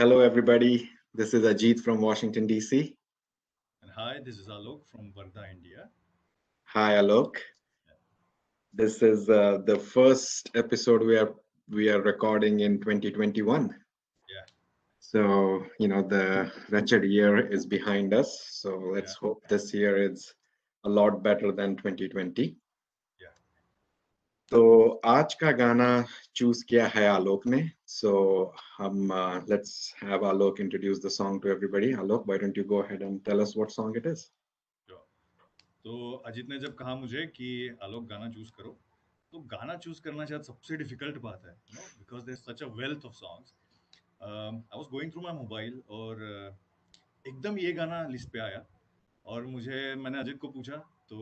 Hello, everybody. This is Ajit from Washington, D.C. And hi, this is Alok from Varda, India. Hi, Alok. This is the first episode we are recording in 2021. Yeah, So, the wretched year is behind us. So let's yeah, hope this year is a lot better than 2020. yeah. तो आज का गाना choose किया है आलोक ने. So हम let's have Alok introduce the song to everybody. Alok, why don't you go ahead and tell us what song it is? Sure. तो अजित ने जब कहा मुझे कि आलोक गाना चूज करो, तो गाना चूज करना शायद सबसे डिफिकल्ट बात है, because there such a wealth of songs. I was going through my mobile और एकदम ये गाना लिस्ट पे आया और मैंने अजित को पूछा, तो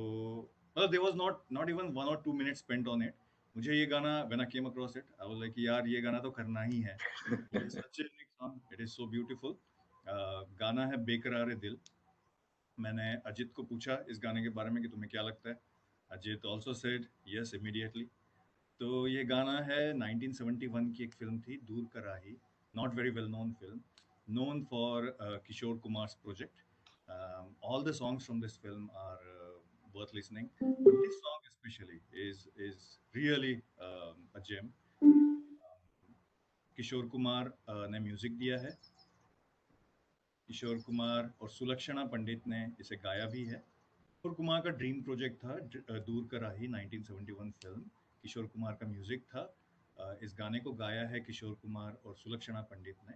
मतलब there was not not even 1 or 2 minutes spent on it. मुझे ये गाना when I came across it, I was like यार ये गाना तो करना ही है. It is such a unique song, it is so beautiful. गाना है बेकरार दिल. मैंने अजित को पूछा इस गाने के बारे में कि तुम्हें क्या लगता है. Ajit also said yes immediately. तो ये गाना है 1971 की एक फिल्म थी, Door Ka Rahi. Not very well known film, known for Kishore Kumar's project. All the songs from this film are worth listening, but this song especially is really a gem. Kishore Kumar ने music दिया है. किशोर कुमार और सुलक्षणा पंडित ने इसे गाया भी है. किशोर कुमार का ड्रीम प्रोजेक्ट था दूर का राही 1971 फिल्म. किशोर कुमार का म्यूजिक था. इस गाने को गाया है किशोर कुमार और सुलक्षणा पंडित ने,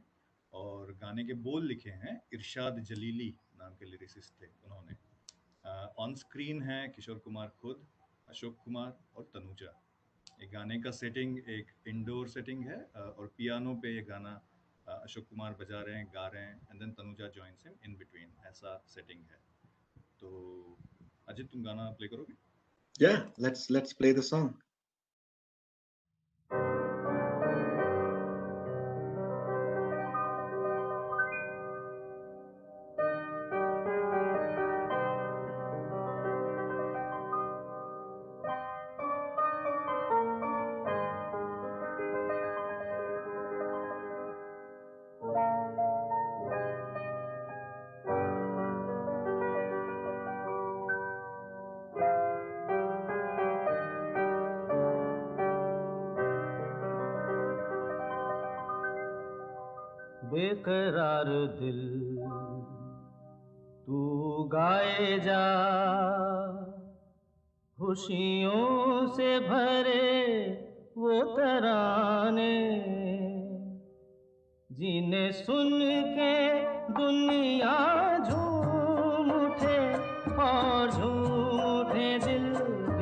और गाने के बोल लिखे हैं इरशाद जलीली नाम के लिरिसिस्ट थे उन्होंने. ऑन स्क्रीन है किशोर कुमार खुद, अशोक कुमार और तनुजा. ये गाने का सेटिंग एक इंडोर सेटिंग है, और पियानो पे ये गाना अशोक कुमार बजा रहे हैं, गा रहे हैं, and then Tanuja joins him in between. ऐसा सेटिंग है. तो अजित, तुम गाना प्ले करोगे? Yeah, let's play the song. बेकरार दिल तू गाए जा, खुशियों से भरे वो तराने, जिन्हें सुन के दुनिया झूम उठे और झूम उठे दिल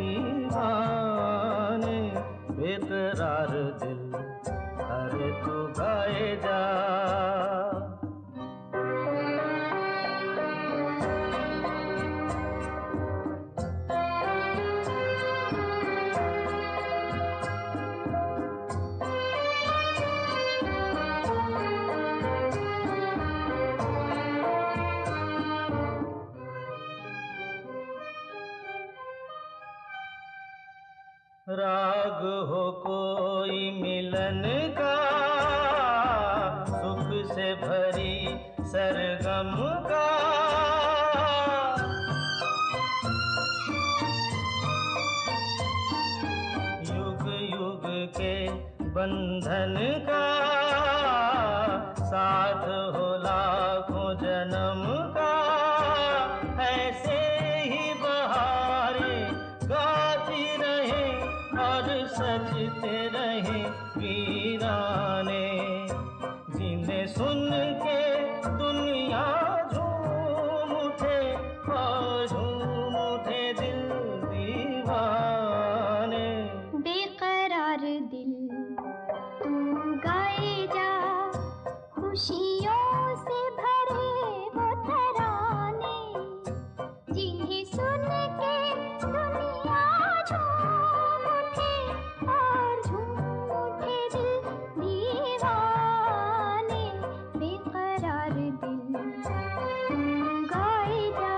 दीवाने. बेकरार दिल अरे तू गाए जा. राग हो कोई मिलन का, सुख से भरी सरगम का, युग युग के बंधन का, साथ हो लाखों जन्म का. ऐसे ही बहारे गाती रहे और सजते रहे वीराने, जिन्हें सुन के दुनिया झूम उठे और झूम उठे दिल दीवाने. बेकरार दिल तू गाए जा, खुशियों से भरे वो तराने, जिन्हें सुन के दुनिया झूम उठे और झूम उठे दिल दीवाने. बेकरार दिल तू गाए जा.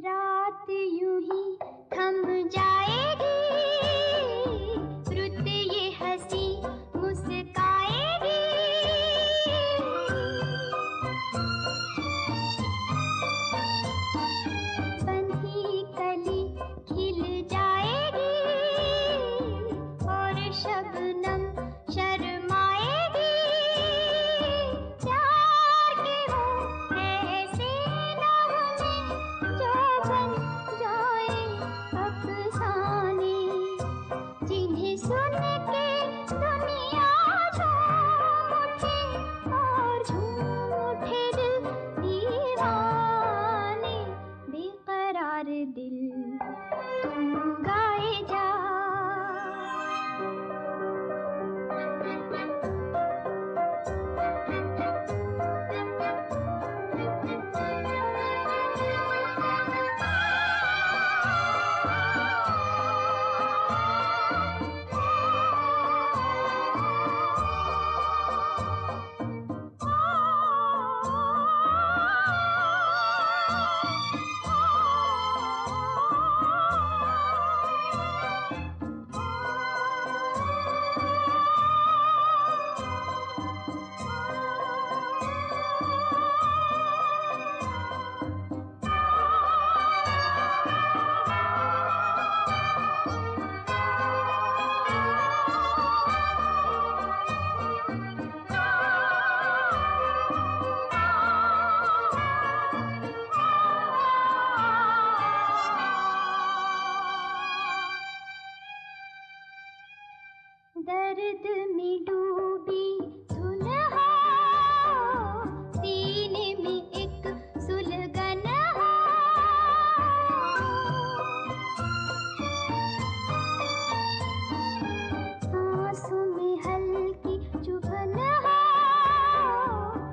रात यूं ही थम जाएगी, रुत ये हंसी मुस्काएगी। बंधी कली खिल जाएगी और शबनम शर्माएगी। प्यार के वो ऐसे नगमे जो बन जाए अफसाने, जिन्हें सुन के दुनिया झूम उठे और झूम उठे दिल दीवाने। बेकरार दिल तुम गाए जा, दर्द में डूबी धुन हो, सीने में एक सुलगन हो। आंसू में हल्की चुभन हो,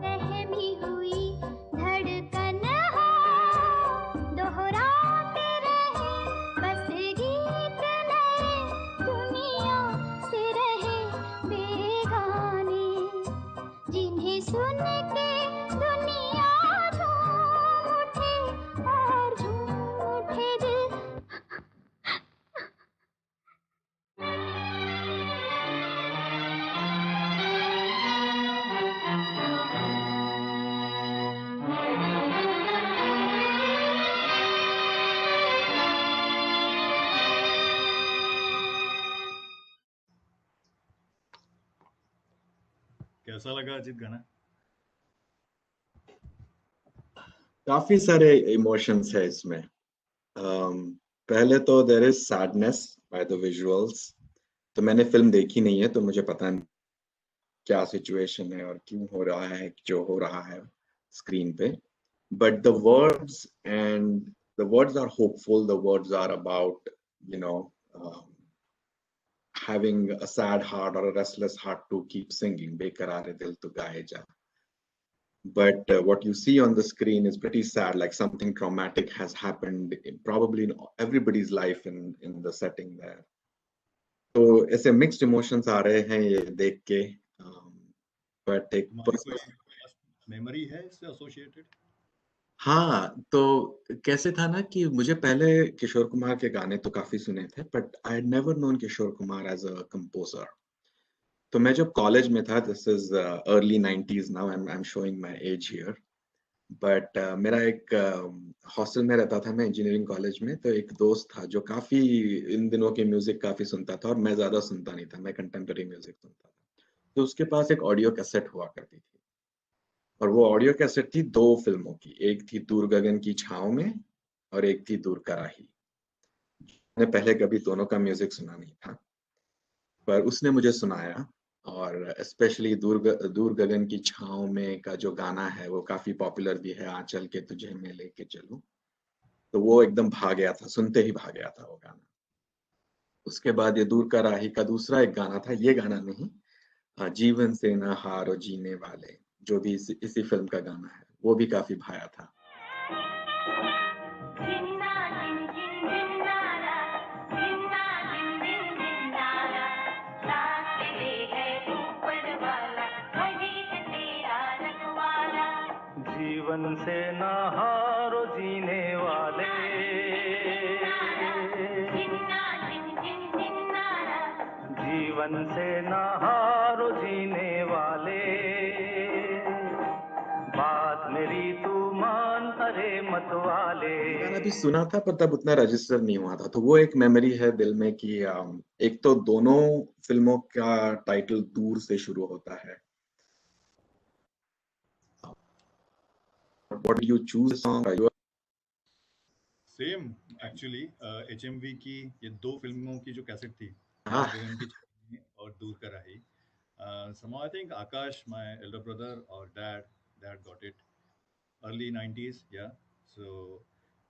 रहमी हुई धड़कन हो। दोहराते रहे बस गीत नए, दुनिया से रहे बेगाने, जिन्हें सुन के दुनिया झूम उठे और झूम उठे दिल। कैसा लगा अजीत गाना? काफी सारे इमोशंस है इसमें। पहले तो there is sadness by the visuals. तो मैंने फिल्म देखी नहीं है तो मुझे पता नहीं क्या सिचुएशन है और क्यों हो रहा है जो हो रहा है स्क्रीन पे, but the words are hopeful, the words are about you know having a sad heart or a restless heart to keep singing, बेकरार दिल तो गाए जा. But what you see on the screen is pretty sad, like something traumatic has happened probably in everybody's life in the setting there. तो ऐसे mixed emotions आ रहे हैं ये देख के, but एक मेमोरी है इससे एसोसिएटेड? हाँ, तो कैसे था ना कि मुझे पहले किशोर कुमार के गाने तो काफी सुने थे, but I had never known Kishore Kumar as a composer. तो मैं जब कॉलेज में था, this is early 90s now, I am showing my age here, but मेरा एक हॉस्टल में रहता था मैं इंजीनियरिंग कॉलेज में, तो एक दोस्त था जो काफी इन दिनों के म्यूजिक काफी सुनता था और मैं ज्यादा सुनता नहीं था, मैं कंटेम्पररी म्यूजिक सुनता था। तो उसके पास एक ऑडियो कैसेट हुआ करती थी और वो ऑडियो कैसेट थी 2 फिल्मों की, एक थी दूर गगन की छांव में और एक थी दूर कराही। मैंने पहले कभी दोनों का म्यूजिक सुना नहीं था, पर उसने मुझे सुनाया और स्पेशली दूर गगन की छांव में का जो गाना है वो काफी पॉपुलर भी है, आंचल के तुझे मैं लेके चलूं, तो वो एकदम भा गया था, सुनते ही भा गया था वो गाना। उसके बाद ये दूर कराही का दूसरा एक गाना था, ये गाना नहीं, जीवन से न हारो जीने वाले, जो भी इसी फिल्म का गाना है, वो भी काफी भाया था। जीवन से न हारो जीने वाले, जीवन से ना हारो जीने वाले, बात मेरी तू मान अरे मत वाले। ये गाना भी सुना था पर तब उतना रजिस्टर नहीं हुआ था, तो वो एक मेमोरी है दिल में कि एक तो दोनों फिल्मों का टाइटल दूर से शुरू होता है. What do you choose a song? Are you same actually HMV की ये 2 फिल्मों की जो कैसेट थी, ah, गगन की छाया में और दूर का राही, somehow I think Akash, my elder brother, or dad got it early 90s, yeah. So,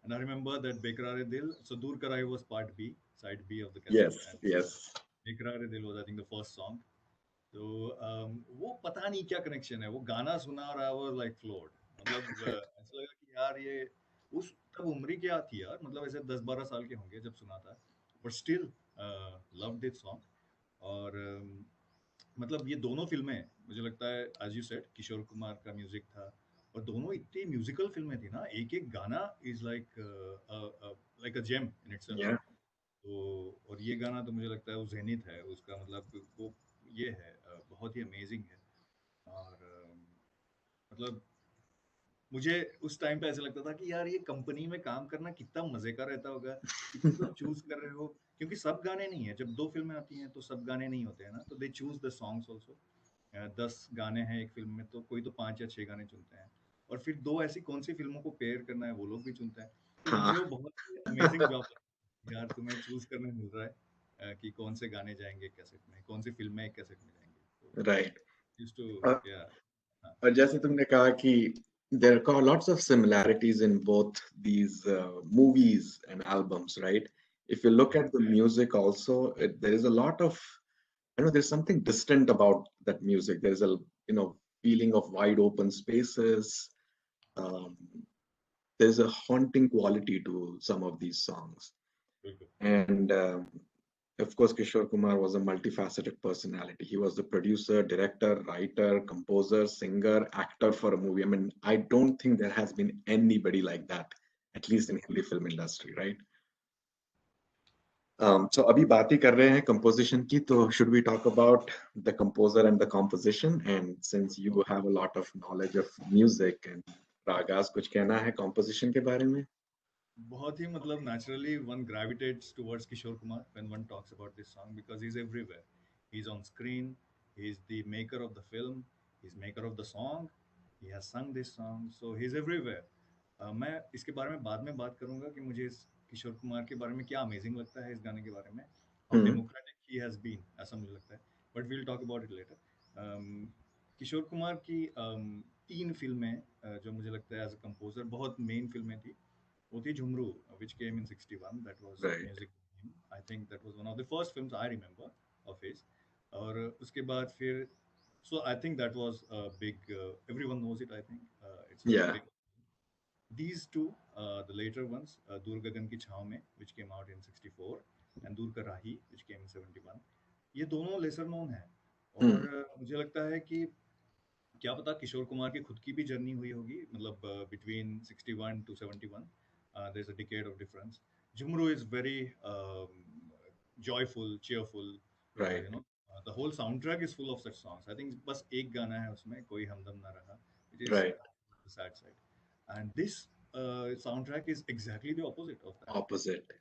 and I remember that Bekrare Dil, so Dur Karai was part B, side B of the cassette, yes, and yes. Bekrare Dil was I think the first song. तो वो पता नहीं क्या connection है, वो गाना सुना और आई वाज लाइक फ्लोर्ड, मतलब ऐसा लगा कि यार ये उस तब उम्र ही क्या थी यार, मतलब ऐसे 10-12 साल के होंगे जब सुना था, but still loved this song. और मतलब ये दोनों फिल्में मुझे लगता है as you said Kishore Kumar का म्यूजिक था, और दोनों इतनी म्यूजिकल फिल्में थी ना, एक एक गाना is like like a gem in itself. Yeah. तो और ये गाना तो मुझे लगता है वो ज़ेनिथ है उसका, मतलब वो ये है बहुत ही अमेजिंग है। और मतलब मुझे उस टाइम पे ऐसा लगता था कि यार ये कंपनी में काम करना कितना मजे का रहता होगा कि तुम लोग चूज कर रहे हो, क्योंकि सब गाने नहीं है, जब 2 फिल्में आती हैं तो सब गाने नहीं होते हैं ना, तो they choose the songs also. 10 गाने हैं एक फिल्म में तो कोई तो 5 या 6 गाने चुनते हैं, और फिर 2 ऐसी कौन सी फिल्मों को पेयर करना है वो लोग भी चुनते हैं। तो मुझे हाँ. वो बहुत अमेजिंग जॉब लगा, यार तुम्हें चूज करने मिल रहा है कि कौन से गाने जाएंगे कैसेट में, कौन सी फिल्में एक कैसेट में जाएंगी। तो Right. यूज्ड टू, और या हाँ, और जैसे तुमने कहा कि there are lots of similarities in both these movies and albums, right? If you look at the music also, there is a lot of, there's something distant about that music. There's a, feeling of wide open spaces. Um, there's a haunting quality to some of these songs. बिल्कुल। And of course, Kishore Kumar was a multifaceted personality. He was the producer, director, writer, composer, singer, actor for a movie. I mean, I don't think there has been anybody like that, at least in Hindi film industry, right? So अभी बात ही कर रहे हैं composition की, तो should we talk about the composer and the composition? And since you have a lot of knowledge of music and ragas, कुछ कहना है composition के बारे में? बहुत ही मतलब naturally one gravitates towards Kishore Kumar when one talks about this song, because he's everywhere. He's on screen, he's the maker of the film, he's maker of the song, he has sung this song, so he's everywhere. मैं इसके बारे में बाद में बात करूंगा कि मुझे इस किशोर कुमार के बारे में क्या अमेजिंग लगता है इस गाने के बारे में, how hmm. Democratic he has been, ऐसा मुझे लगता है, but we'll talk about it later. Kishore Kumar की 3 फिल्में जो मुझे लगता है एज अ कंपोजर बहुत मेन फिल्में थी, वो थी Jhumru, which came in 61, that was Right. music with him. I think that was one of the first films I remember of his। और उसके बाद फिर, so I think that was a big, everyone knows it, I think it's a Yeah. big, these two, the later ones, दूर गगन की छाँव में, which came out in 64, and दूर का राही, which came in 71, ये दोनों lesser known हैं। Hmm. और मुझे लगता है कि क्या पता किशोर कुमार की खुद की भी जर्नी हुई होगी, मतलब between 61 to 71, there's a decade of difference। Jhumru is very joyful, cheerful, Right. you know, the whole soundtrack is full of such songs। I think बस एक गाना है उसमें, कोई हमदम ना रहा, which is Right. the sad side, and this soundtrack is exactly the opposite of that। Opposite.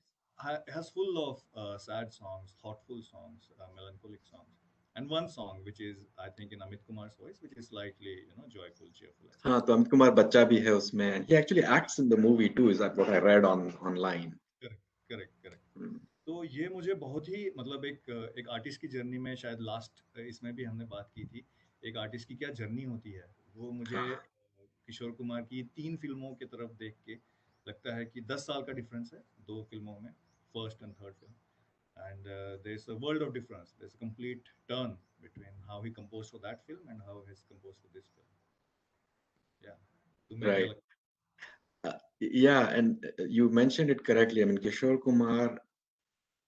Has full of sad songs, thoughtful songs, melancholic songs, and one song which is I think in Amit Kumar's voice, which is slightly joyful, cheerful as well। हाँ, तो अमित कुमार बच्चा भी है उसमें, and he actually acts in the movie too. Is that what I read online? Correct, correct, correct. Hmm. तो ये मुझे बहुत ही मतलब एक आर्टिस्ट की जर्नी में, शायद लास्ट इसमें भी हमने बात की थी, एक आर्टिस्ट की क्या जर्नी होती है, वो मुझे हाँ. किशोर कुमार की 3 फिल्मों की तरफ देख के लगता है कि 10 साल का डिफरेंस है 2 फिल्मों में, first and third film, and there's a world of difference, there's a complete turn between how he composed for that film and how he's composed for this film। yeah, तुम्हें क्या Right. लगता Yeah, and you mentioned it correctly. I mean, Kishore Kumar,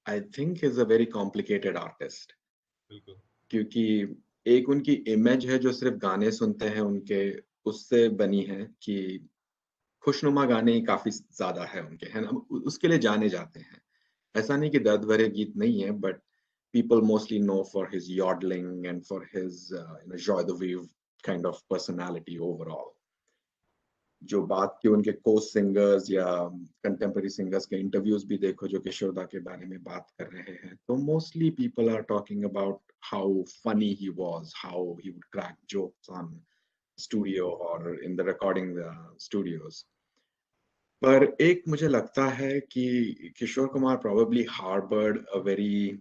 I think, is a very complicated artist. है? बिल्कुल। क्योंकि एक उनकी image है जो सिर्फ गाने सुनते हैं उनके, उससे बनी है कि खुशनुमा गाने ही काफी ज्यादा है उनके, है ना, उसके लिए जाने जाते हैं। ऐसा नहीं कि दर्द भरे गीत नहीं है, but people mostly know for his yodeling and for his joie de vivre kind of personality overall. जो बात की उनके को सिंगर्स या कंटेम्पररी सिंगर्स के इंटरव्यूज भी देखो जो किशोरदा के बारे में बात कर रहे हैं तो mostly people are talking about how funny he was, how he would crack jokes on studio और इन द रिकॉर्डिंग स्टूडियोज. पर एक मुझे लगता है कि Kishore Kumar probably harbored a very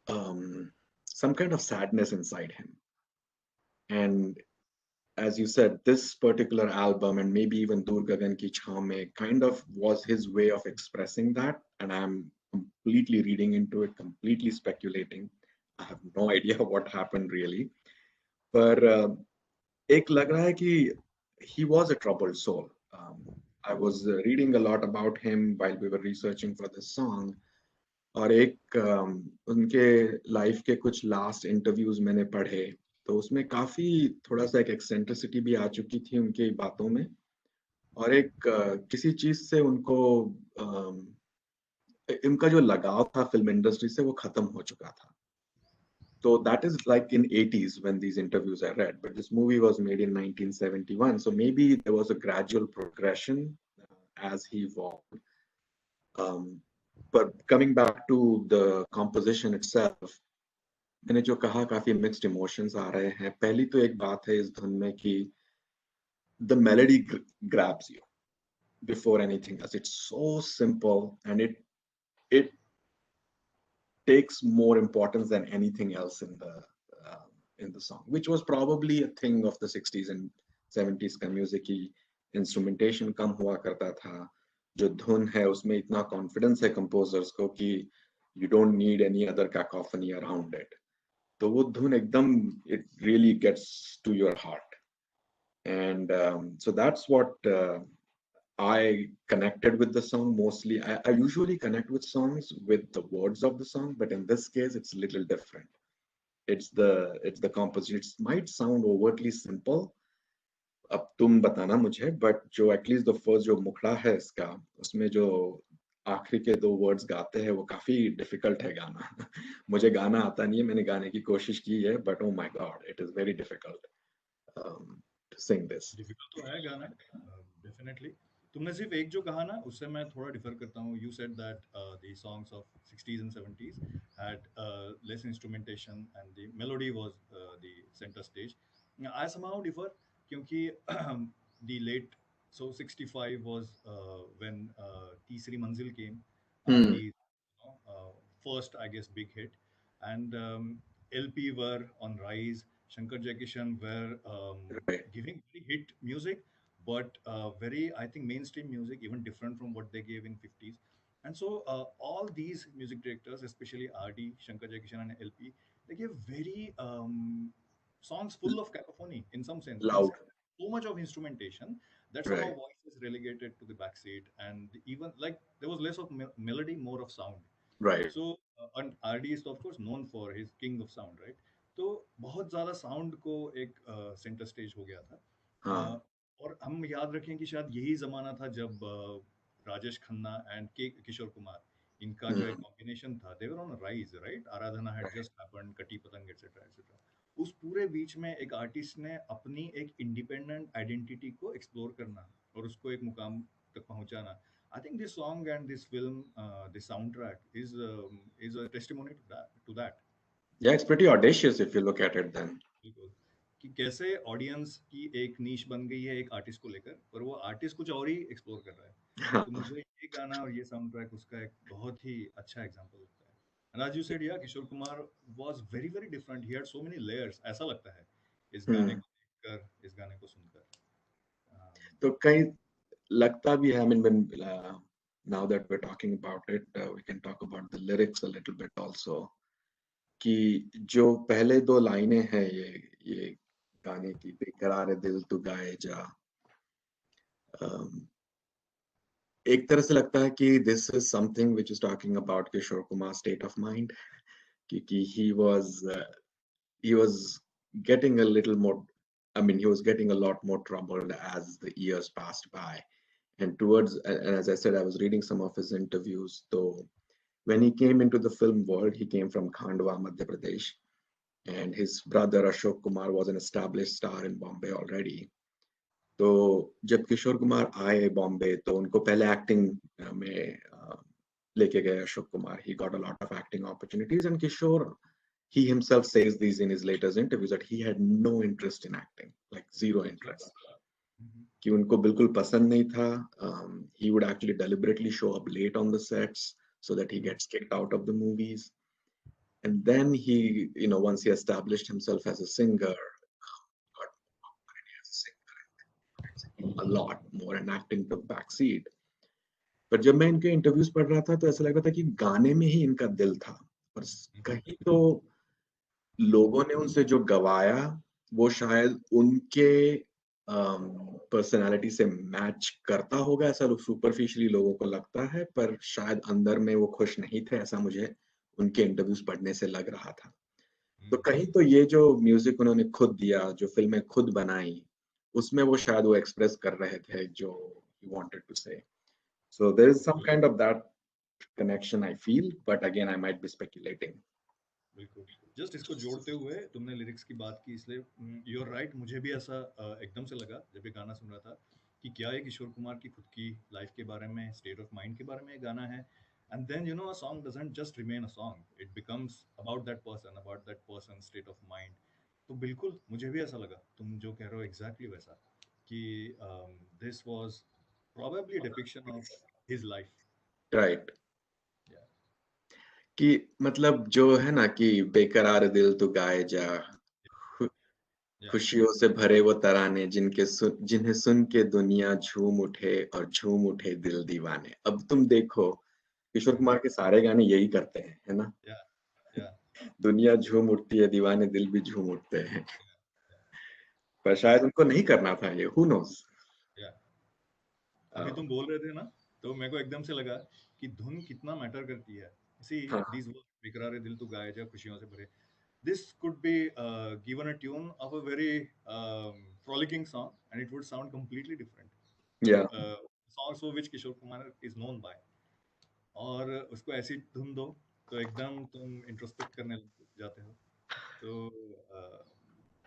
some kind of sadness inside him. And as you said, this particular album and maybe even Dur Gagan Ki Chhaav Mein kind of was his way of expressing that. And I'm completely reading into it, completely speculating. I have no idea what happened really. But ek lag raha hai ki he was a troubled soul. I was reading a lot about him while we were researching for this song. और एक उनके life के कुछ last interviews मैंने पढ़े तो उसमें काफी थोड़ा सा एक एक्सेंट्रिसिटी भी आ चुकी थी उनकी बातों में और एक किसी चीज से उनको इनका जो लगाव था फिल्म इंडस्ट्री से वो खत्म हो चुका था. So that is like in 80s when these interviews I read, but this movie was made in 1971. So maybe there was a gradual progression as he evolved. But coming back to the composition itself, मैंने जो कहा काफी mixed emotions आ रहे हैं. पहली तो एक बात है इस धुन में कि the melody grabs you before anything else. It's so simple and it takes more importance than anything else in the song, which was probably a thing of the 60s and 70s का music की instrumentation कम हुआ करता था. जो धुन है उसमें इतना confidence है composers को कि you don't need any other cacophony around it. तो वो धुन एकदम it really gets to your heart. And so that's what I connected with the song mostly. I usually connect with songs with the words of the song, but in this case, it's a little different. It's the composition. It might sound overtly simple. अब तुम बताना मुझे, but जो at least the first जो मुखड़ा है इसका, उसमें जो आखिरी के 2 words गाते हैं वो काफी difficult है गाना. मुझे गाना आता नहीं है, मैंने गाने की कोशिश की है, but oh my God, it is very difficult to sing this. Difficult तो है गाना, definitely. तुमने सिर्फ एक जो कहा ना उससे मैं थोड़ा डिफर करता हूँ. You said that the songs of 60s and 70s had less instrumentation and the melody was the center stage. I somehow differ क्योंकि the late 65 was when तीसरी मंजिल came, the first I guess big hit, and LP were on rise. Shankar Jaikishan were giving very hit music, but very, I think, mainstream music, even different from what they gave in 50s. And so all these music directors, especially RD, Shankar Jaikishan and LP, they gave very songs full of cacophony in some sense. Loud. So much of instrumentation that somehow voice is relegated to the backseat, and even like there was less of melody, more of sound. Right. So and RD is of course known for his king of sound, right? तो बहुत ज़्यादा sound को एक centre stage हो गया था. और हम याद रखें कि शायद यही ज़माना था जब राजेश खन्ना एंड के किशोर कुमार इनका जो एक कॉम्बिनेशन था, they were on a rise, right? Aradhana had just happened, कटी पतंग etc etc. उस पूरे बीच में एक आर्टिस्ट ने अपनी एक इंडिपेंडेंट आइडेंटिटी को एक्सप्लोर करना और उसको एक मुकाम तक पहुंचाना. I think this song and this film, the soundtrack is a testimony to that. Yeah, it's pretty audacious if you look at it then. बिल्कुल कि कैसे ऑडियंस की एक नीश बन गई है एक आर्टिस्ट को लेकर, पर वो आर्टिस्ट कुछ और ही एक्सप्लोर कर रहा है. तो मुझे ये गाना और ये साउंड ट्रैक उसका एक बहुत ही अच्छा एग्जांपल लगता है. And as you said, yeah, Kishore Kumar was very very different. He had so many layers. ऐसा लगता है इस गाने को देखकर, इस गाने को सुनकर. तो कहीं लगता भी है, I mean, when now that we're talking about it, we can talk about the lyrics a little bit also. कि जो पहले 2 लाइनें हैं ये गाने की, बेकरार दिल तू गाए जा, एक तरह से लगता है कि this is something which is talking about Kishore Kumar's state of mind, क्योंकि he was getting a little more, I mean, he was getting a lot more troubled as the years passed by. And towards, and as I said, I was reading some of his interviews, so when he came into the film world, he came from Khandwa, Madhya Pradesh, and his brother Ashok Kumar was an established star in Bombay already. तो जब किशोर कुमार आए बॉम्बे तो उनको पहले acting में लेके गए Ashok Kumar. He got a lot of acting opportunities, and Kishore, he himself says these in his latest interviews that he had no interest in acting, like zero interest. कि उनको बिल्कुल पसंद नहीं था. He would actually deliberately show up late on the sets so that he gets kicked out of the movies. And then he, once he established himself as a singer, got more as a singer, a lot more, and acting took backseat. पर जब मैं इनके interviews पढ़ रहा था तो ऐसा लग रहा था कि गाने में ही इनका दिल था. और कहीं तो लोगों ने उनसे जो गवाया वो शायद उनके पर्सनालिटी से मैच करता होगा, ऐसा लोग सुपरफिशियली लोगों को लगता है, पर शायद अंदर में वो खुश नहीं थे, ऐसा मुझे उनके इंटरव्यूज पढ़ने से लग रहा था. तो कहीं तो ये जो म्यूजिक उन्होंने खुद दिया, जो फिल्में खुद बनाई, उसमें वो शायद वो एक्सप्रेस कर रहे थे जो he wanted to say. So there is some kind of that connection I feel, but again I might be speculating. बिल्कुल. जस्ट इसको जोड़ते हुए तुमने लिरिक्स की बात की, इसलिए यू आर राइट, मुझे भी ऐसा एकदम से लगा जब ये गाना सुन रहा था कि क्या ये किशोर कुमार की खुद की लाइफ के बारे में, स्टेट ऑफ माइंड के बारे में ये गाना है. And then a song doesn't just remain a song, it becomes about that person state of mind. तो बिल्कुल मुझे भी ऐसा लगा तुम जो कह रहे हो, एग्जैक्टली वैसा, कि this was probably depiction of his life. Right. कि मतलब जो है ना कि बेकरार दिल तू गाए जा, खुशियों से भरे वो तराने जिन्हें सुन के दुनिया झूम उठे और झूम उठे दिल दीवाने. अब तुम देखो किशोर कुमार के सारे गाने यही करते हैं, है ना. दुनिया झूम उठती है, दीवाने दिल भी झूम उठते हैं. पर शायद उनको नहीं करना था ये, who knows. अभी तुम बोल रहे थे ना, तो मेरे को एकदम से लगा कि धुन कितना मैटर करती है. सी दीस वर्ड्स, बेकरार दिल तू गाए जा, खुशियों से भरे, this could be given a tune of a very frolicking song and it would sound completely different to songs for which Kishore Kumar is known by. और उसको ऐसी धुन दो तो एकदम तुम इंट्रोस्पेक्ट करने लग जाते हो. तो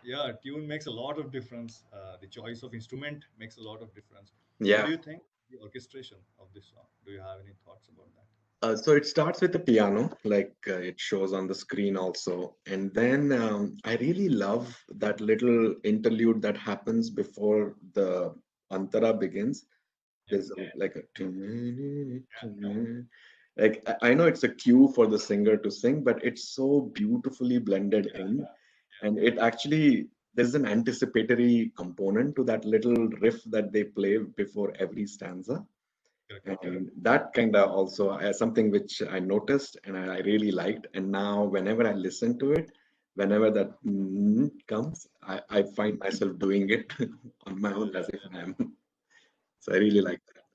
yeah, tune makes a lot of difference. The choice of instrument makes a lot of difference. What do you think the orchestration of this song? Do you have any thoughts about that? So it starts with the piano, like it shows on the screen also. And then I really love that little interlude that happens before the Antara begins. There's like a, like I know it's a cue for the singer to sing, but it's so beautifully blended in. And it actually, there's an anticipatory component to that little riff that they play before every stanza. And that kind of also something which I noticed and I really liked. And now whenever I listen to it, whenever that comes, I find myself doing it on my own as if I am. So I really like that.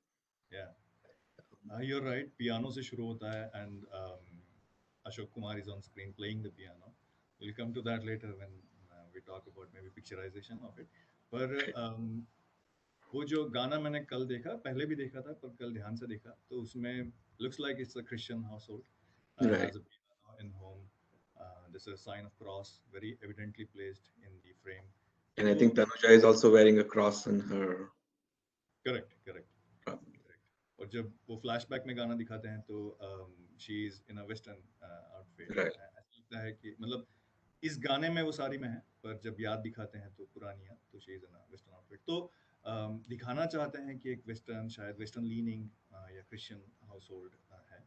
Yeah, you're right. Piano se shuru hota hai, and Ashok Kumar is on screen playing the piano. We'll come to that later when we talk about maybe picturization of it. पर वो जो गाना मैंने कल देखा, पहले भी देखा था पर कल ध्यान से देखा, तो उसमें looks like it's a Christian household, has a piano in home. There's a sign of cross very evidently placed in the frame. And I think Tanuja is also wearing a cross on her. Correct. और जब वो flashback में गाना दिखाते हैं तो she is in a western outfit. ऐसा लगता है कि मतलब इस गाने में वो साड़ी में है, पर जब याद दिखाते हैं तो पुरानी याद, तो she is in a western outfit. तो दिखाना चाहते हैं कि एक वेस्टर्न, शायद वेस्टर्न लीनिंग या क्रिश्चियन हाउसहोल्ड है.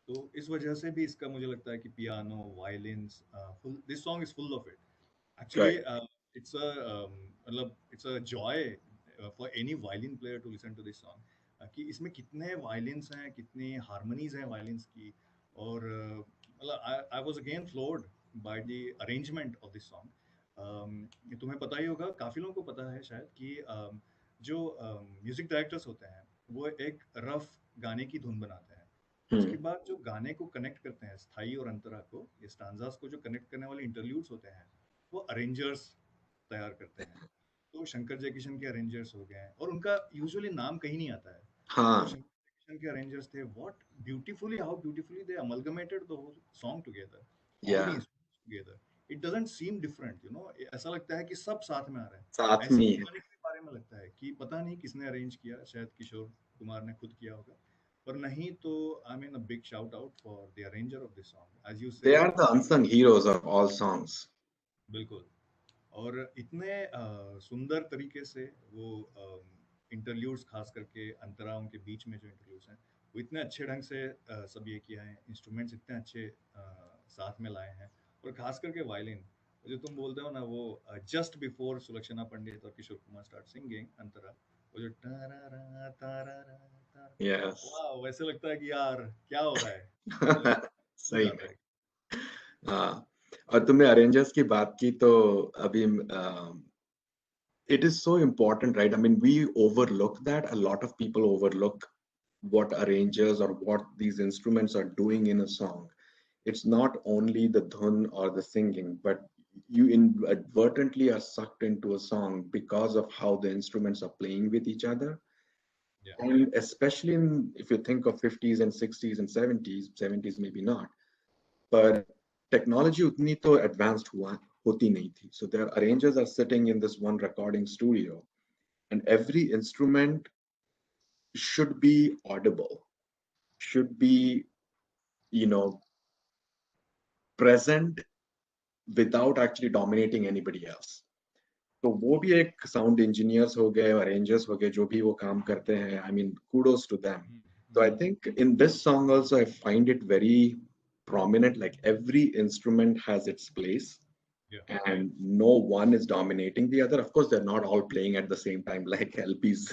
तो इस वजह से भी इसका मुझे लगता है कि piano, violins, this song is full of it. Actually it's a मतलब it's a joy for any violin player to listen to this song, कि इसमें कितने वायलिन्स हैं, कितनी हारमोनीज हैं वायलिन्स की. और मतलब I was again floored by the arrangement of this song. तुम्हें पता ही होगा, काफ़ी लोगों को पता है शायद, कि जो म्यूजिक डायरेक्टर्स होते हैं वो एक रफ गाने की धुन बनाते हैं. उसके बाद जो गाने को कनेक्ट करते हैं, स्थाई और अंतरा को, ये स्टांजास को जो कनेक्ट करने वाले इंटरल्यूड्स होते हैं, वो अरेंजर्स तैयार करते हैं. तो शंकर जयकिशन के अरेंजर्स हो गए हैं, और उनका यूजुअली नाम कहीं नहीं आता है. तो शंकर के अरेंजर्स थे, what beautifully, how beautifully they amalgamated the whole song together, all the Yeah, instruments together. It doesn't seem different, you know, ऐसा लगता है कि सब साथ में आ रहे हैं। साथ ऐसे में ही ही है। गाने के बारे में लगता है कि पता नहीं किसने अरेंज किया, शायद किशोर कुमार ने खुद किया होगा, पर नहीं तो I mean a big shout out for the arranger of this song, as you They said. are the unsung heroes of all songs. बिल्कुल। और इतने सुंदर तरीके से वो इंटरल्यूड्स, खास करके अंतराओं के बीच में जो इंटरल्यूड्स हैं, वो इतने अच्छे ढंग से सब ये किया है, इंस्ट्रूमेंट्स इतने अच्छे साथ में लाए हैं, और खास करके वायलिन, जो तुम बोलते हो ना, वो जस्ट बिफोर सुलक्षणा पंडित और किशोर कुमार स्टार्ट सिंगिंग अंतरा, वो जो तारारा तारारा तारा, Yes. वाह, वैसे लगता है कि यार क्या हो रहा है, मतलब हो सही जाता में। है। हाँ, और तुमने अरेंजर्स की बात की तो अभी it is so important, right? I mean, we overlook that. A lot of people overlook what arrangers or what these instruments are doing in a song. It's not only the dhun or the singing, but you inadvertently are sucked into a song because of how the instruments are playing with each other. Yeah. And especially if you think of 50s and 60s and 70s maybe not, but technology utni to advanced hoti nahi thi. So their arrangers are sitting in this one recording studio, and every instrument should be audible, should be, you know, present without actually dominating anybody else. तो वो भी एक sound engineers हो गए, arrangers हो गए, जो भी वो काम करते हैं, I mean kudos to them. So I think in this song also I find it very prominent, like every instrument has its place. Yeah. And no one is dominating the other. Of course, they're not all playing at the same time like LP's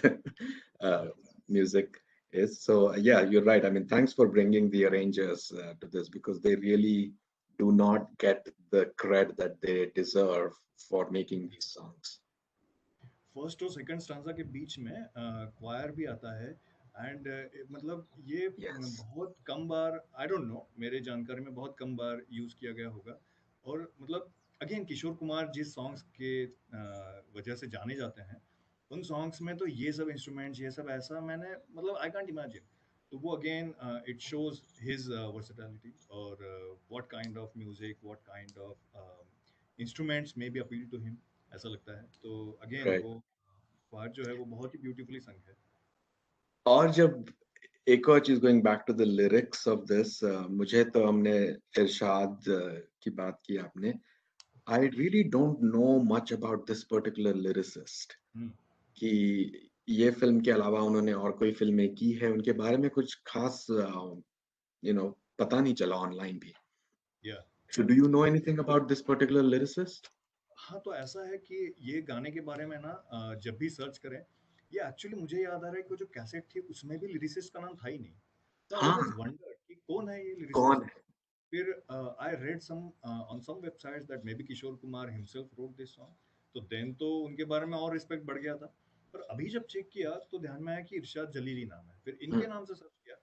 music is. So yeah, you're right. I mean, thanks for bringing the arrangers to this, because they really do not get the cred that they deserve for making these songs. First और second stanza के बीच में क्वायर भी आता है, and मतलब ये Yes. बहुत कम बार, I don't know, मेरे जानकारी में बहुत कम बार यूज किया गया होगा। और मतलब अगेन किशोर कुमार जिस सॉन्ग्स के वजह से जाने जाते हैं, उन सॉन्ग्स में तो ये सब इंस्ट्रूमेंट्स, ये सब ऐसा मैंने मतलब आई कांट इमेजिन। तो वो again it shows his versatility, और what kind of music, what kind of instruments may be appeal to him, ऐसा लगता है। तो अगेन Right. वो पार्ट जो है वो बहुत ही ब्यूटीफुली संग है। और जब एक और चीज, going back to the lyrics of this, मुझे तो, हमने इरशाद की बात की आपने, I really don't know much about this particular lyricist. कि ये फिल्म के अलावा उन्होंने और कोई फिल्में की है, उनके बारे में कुछ खास पता नहीं चला ऑनलाइन भी. या So do you know anything about this particular lyricist? हाँ, तो ऐसा है कि ये गाने के बारे में ना जब भी सर्च करें, ये एक्चुअली मुझे याद आ रहा है कि वो जो कैसेट थी उसमें भी लिरिसिस्ट का नाम था ही नहीं। तो आई हाँ, ऑलवेज वंडर्ड कि कौन है ये कौन लिरिसिस्ट। है? फिर I read some on some websites that may be Kishore Kumar himself wrote this song, तो देन तो उनके बारे में और रिस्पेक्ट बढ़ गया था। पर अभी जब चेक किया तो ध्यान में आया कि इरशाद जलीली नाम है, फिर इनके नाम से सर्च किया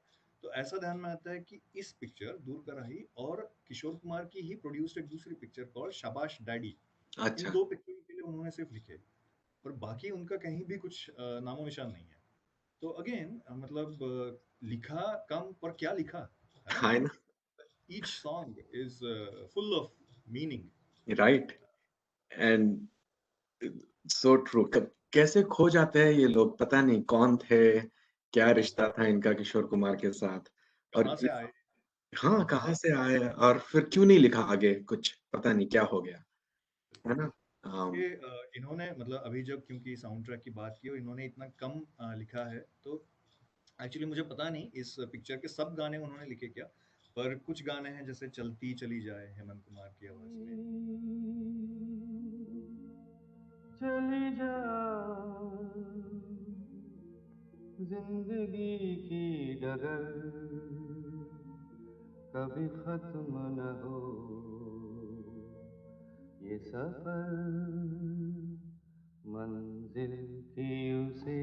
तो ऐसा ध्यान में आता है कि इस पिक्चर दूर का रही और किशोर कुमार की ही प्रोड्यूस्ड एक दूसरी पिक्चर कॉल्ड शाबाश डैडी, इन अच्छा, दो पिक्चरों के लिए उन्होंने सिर्फ लिखे, पर बाकी उनका कहीं भी कुछ नामो निशान नहीं है। तो अगेन मतलब लिखा कम पर क्या लिखा, है ना? है ना? Each song is full of meaning. Right. And so true. कैसे खो जाते हैं ये लोग, पता नहीं कौन थे, क्या रिश्ता था इनका किशोर कुमार के साथ, और कहाँ से आए? हाँ, कहाँ से आए, और फिर क्यों नहीं लिखा आगे कुछ, पता नहीं क्या हो गया, है ना? ये इन्होंने मतलब अभी जब क्योंकि साउंड ट्रैक की बात की और इन्होंने इतना कम लिखा है, तो एक्चुअली मुझे पता नहीं इस पिक्चर के सब गाने उन्होंने लिखे क्या, पर कुछ गाने हैं जैसे चलती चली जाए हेमंत कुमार की आवाज में। चली जा जिंदगी की डगर कभी खत्म न हो ये सफर मंजिल की उसे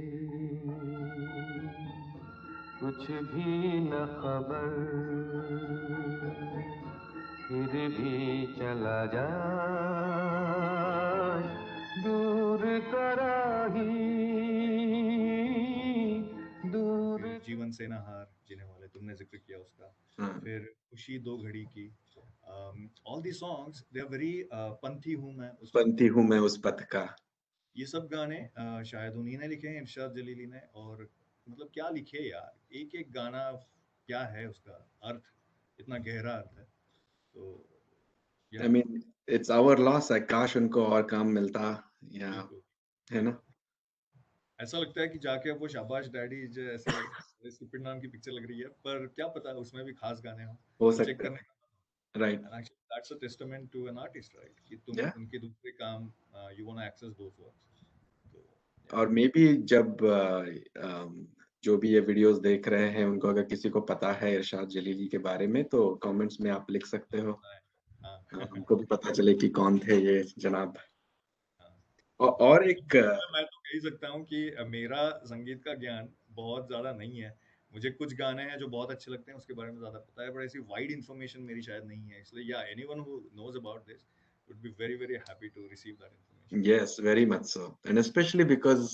कुछ भी न खबर फिर भी चला जाए दूर कराही दूर फिर जीवन से ना हार जीने वाले, तुमने जिक्र किया उसका, हाँ, फिर खुशी दो घड़ी की, all the songs they are very, पंथी हूँ मैं उस पथ बनती का, हूँ मैं उस पथ का। ये सब गाने शायद उन्हीं ने लिखे हैं, इरशाद जलीली ने। और मतलब क्या लिखे यार, एक एक गाना क्या है उसका अर्थ, इतना गहरा अर्थ है। तो I या mean, it's our loss. काश उनको और काम मिलता, या बिल्कुल है ना? बिल्कुल, ऐसा लगता है कि जाके अब वो शाबाश डैडी जो ऐसे स्टूपिड नाम की पिक्चर लग रही है, पर क्या पता उसमें भी खास गाने हो, हो वो चेक सकता करने है, का। Right? And actually that's a testament to an artist, right, कि तुम या उनके दूसरे काम, you want to access those works. तो और मे बी जब जो भी ये वीडियोस देख रहे हैं उनको अगर किसी को पता है इरशाद जलीली के बारे में तो कमेंट्स में आप लिख सकते हो। बताएं। हाँ हमको भी पता चले कि कौन थे ये जनाब। हाँ। और एक मतलब मैं तो कह ही सकता हूँ कि मेरा संगीत का ज्ञान बहुत ज्यादा नहीं है। मुझे कुछ गाने हैं जो बहुत अच्छे लगते हैं, उसके बारे में ज्यादा पता है, पर ऐसी वाइड इन्फॉर्मेशन मेरी शायद नहीं है। इसलिए या anyone who knows about this would be very very happy to receive that information. yes, very much so, and especially because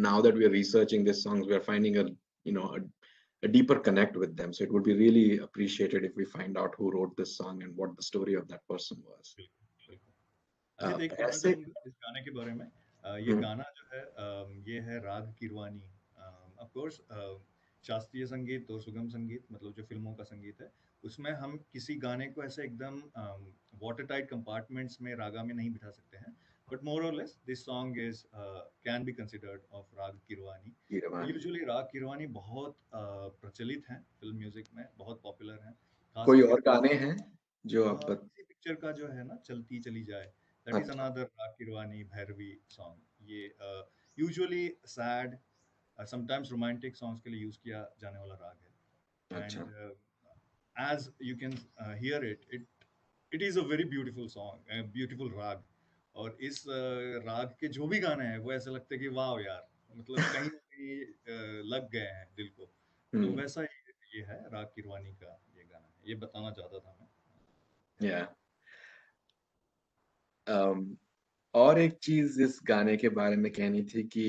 now that we are researching these songs, we are finding a deeper connect with them. So it would be really appreciated if we find out who wrote this song and what the story of that person was. बिल्कुल बिल्कुल। अजीत, एक कहना ऐसे चाहूंगा इस गाने के बारे में। ये हम्म, गाना जो है, ये है राग किरवानी। ऑफ कोर्स शास्त्रीय संगीत और सुगम संगीत, मतलब जो फिल्मों का संगीत है, उसमें हम किसी गाने को ऐसे एकदम वाटर टाइट कंपार्टमेंट्स में रागा में नहीं बिठा सकते हैं, बट मोर और less this song is can be considered of राग किरवानी। कीरवानी। यूजुअली राग किरवानी बहुत प्रचलित हैं, फिल्म म्यूजिक में बहुत पॉपुलर हैं, खास कोई और करके गाने हैं जो आप किसी पिक्चर का जो है ना, चलती चली जाए, दैट इज अच्छा, अनदर राग किरवानी भैरवी सॉन्ग। ये usually sad, sometimes romantic songs के लिए यूज किया जाने वाला राग है। अच्छा, and as you can hear it, it is a very beautiful song, a beautiful राग। और इस राग के जो भी गाने हैं वो ऐसा लगता है कि वाह यार, मतलब कहीं ना कहीं लग गए हैं दिल को। तो हम्म, वैसा ये है राग किरवानी का ये गाना है, ये बताना चाहता था मैं। या और एक चीज इस गाने के बारे में कहनी थी कि